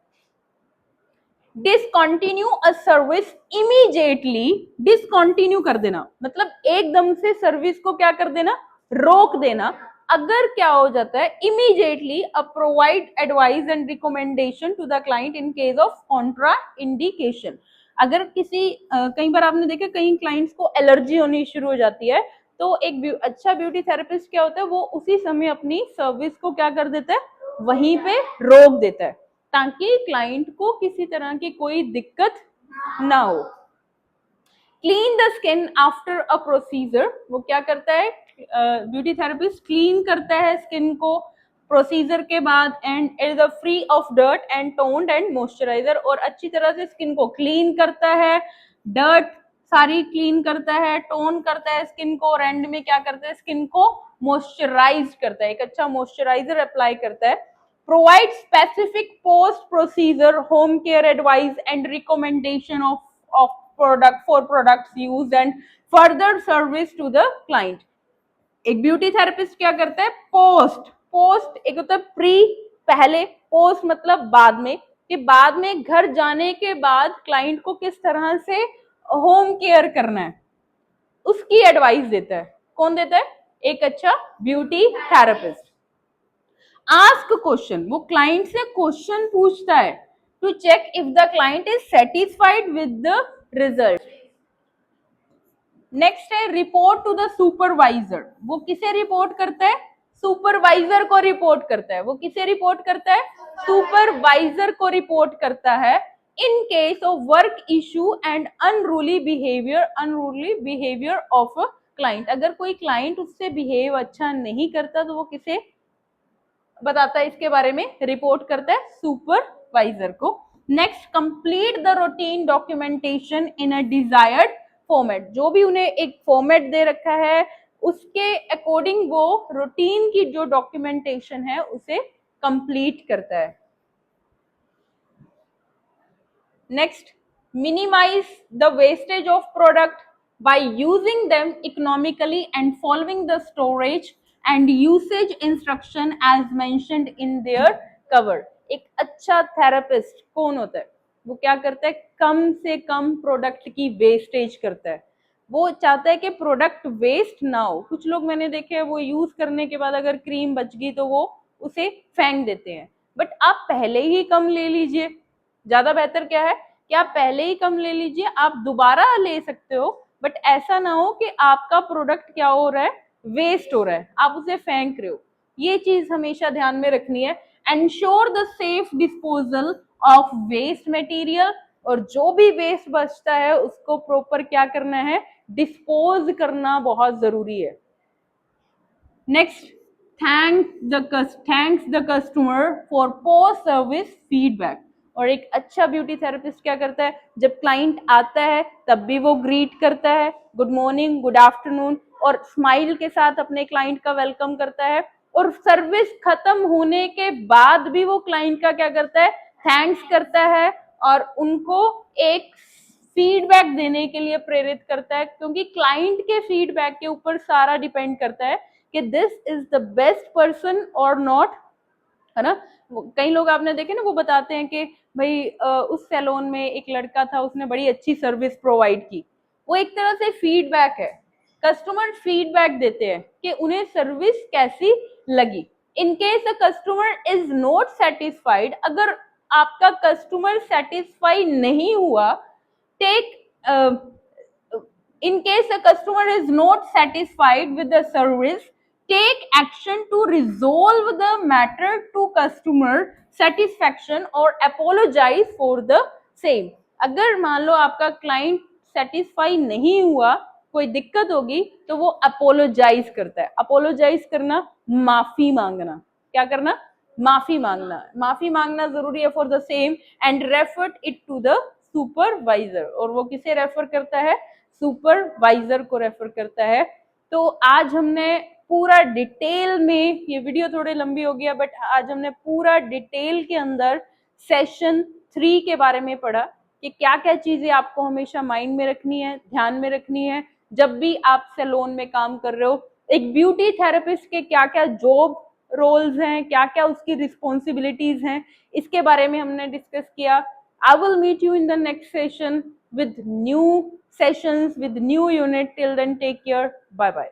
S1: Discontinue a service immediately, discontinue कर देना मतलब एकदम से सर्विस को क्या कर देना, रोक देना। अगर क्या हो जाता है, immediately provide advice and recommendation to the client in case of contraindication. अगर किसी कई बार आपने देखा कई क्लाइंट्स को एलर्जी होनी शुरू हो जाती है, तो एक अच्छा ब्यूटी थेरेपिस्ट क्या होता है, वो उसी समय अपनी सर्विस को क्या कर देता है, वहीं पे रोक देता है, ताकि क्लाइंट को किसी तरह की कोई दिक्कत ना हो। Clean the skin after a procedure, वो क्या करता है, ब्यूटी थेरेपिस्ट क्लीन करता है स्किन को प्रोसीजर के बाद, and is a free of dirt and toned and moisturiser, और अच्छी तरह से स्किन को क्लीन करता है, डर्ट सारी क्लीन करता है, टोन करता है स्किन को, और एंड में क्या करता है, स्किन को मॉइस्चराइज करता है, एक अच्छा मॉइस्चराइजर अप्लाई करता है। Provide specific post-procedure home care advice and recommendation of product for products used and further service to the client. एक ब्यूटी थेरेपिस्ट क्या करता है, पोस्ट एक होता है प्री, पहले, पोस्ट मतलब बाद में, कि बाद में घर जाने के बाद क्लाइंट को किस तरह से होम केयर करना है उसकी एडवाइस देता है। कौन देता है, एक अच्छा ब्यूटी थेरेपिस्ट। आस्क क्वेश्चन, वो क्लाइंट से क्वेश्चन पूछता है to check if the client is satisfied with the result. Next है रिपोर्ट टू द सुपरवाइजर, वो किसे रिपोर्ट करता है, सुपरवाइजर को रिपोर्ट करता है। वो किसे रिपोर्ट करता है, सुपरवाइजर को रिपोर्ट करता है। इन case of work issue and unruly behaviour of a client, अगर कोई क्लाइंट उससे बिहेव अच्छा नहीं करता तो वो किसे बताता है, इसके बारे में रिपोर्ट करता है, सुपरवाइजर को। Next, complete the routine documentation in a desired format, जो भी उन्हें एक फॉर्मेट दे रखा है उसके अकॉर्डिंग वो रूटीन की जो डॉक्यूमेंटेशन है उसे कंप्लीट करता है। Next, minimize the wastage of product by using them economically and following the storage and usage instruction as mentioned in their cover. एक अच्छा थेरेपिस्ट कौन होता है, वो क्या करता है, कम से कम प्रोडक्ट की वेस्टेज करता है। वो चाहता है कि प्रोडक्ट वेस्ट ना हो। कुछ लोग मैंने देखे हैं वो यूज करने के बाद अगर क्रीम बच गई तो वो उसे फेंक देते हैं, बट आप पहले ही कम ले लीजिए। ज्यादा बेहतर क्या है कि आप पहले ही कम ले लीजिए, आप दोबारा ले सकते हो, बट ऐसा ना हो कि आपका प्रोडक्ट क्या हो रहा है, वेस्ट हो रहा है, आप उसे फेंक रहे हो। ये चीज हमेशा ध्यान में रखनी है। Ensure the safe disposal of waste material, और जो भी वेस्ट बचता है उसको प्रॉपर क्या करना है, डिस्पोज करना बहुत जरूरी है। Next, thanks the customer for post service feedback, और एक अच्छा ब्यूटी थेरेपिस्ट क्या करता है, जब क्लाइंट आता है तब भी वो ग्रीट करता है, गुड मॉर्निंग, गुड आफ्टरनून, और स्माइल के साथ अपने क्लाइंट का वेलकम करता है, और सर्विस खत्म होने के बाद भी वो क्लाइंट का क्या करता है, थैंक्स करता है और उनको एक फीडबैक देने के लिए प्रेरित करता है, क्योंकि क्लाइंट के फीडबैक के ऊपर सारा डिपेंड करता है कि this is the best person और नॉट, है ना। कई लोग आपने देखे ना, वो बताते हैं कि भाई उस सैलून में एक लड़का था, उसने बड़ी अच्छी सर्विस प्रोवाइड की। वो एक तरह से फीडबैक है, कस्टमर फीडबैक देते हैं कि उन्हें सर्विस कैसी लगी। In case the customer is not satisfied, अगर आपका कस्टमर सेटिस्फाई नहीं हुआ, take in case the customer is not satisfied with the service, take action to resolve the matter to customer satisfaction or apologize for the same। अगर मान लो आपका क्लाइंट सेटिस्फाई नहीं हुआ, कोई दिक्कत होगी, तो वो अपोलोजाइज करता है। अपोलोजाइज करना, माफी मांगना। क्या करना? माफी मांगना। माफी मांगना जरूरी है for the same, and refer it to the supervisor. और वो किसे रेफर करता है? सुपरवाइजर को रेफर करता है। तो आज हमने पूरा डिटेल में, ये वीडियो थोड़ी लंबी हो गया, बट आज हमने पूरा डिटेल के अंदर सेशन 3 के बारे में पढ़ा कि क्या क्या चीजें आपको हमेशा माइंड में रखनी है, ध्यान में रखनी है जब भी आप सैलून में काम कर रहे हो। एक ब्यूटी थेरेपिस्ट के क्या क्या जॉब रोल्स हैं, क्या क्या उसकी रिस्पॉन्सिबिलिटीज हैं, इसके बारे में हमने डिस्कस किया। I will meet you in the next session with new sessions, with new unit. Till then, take care. Bye bye.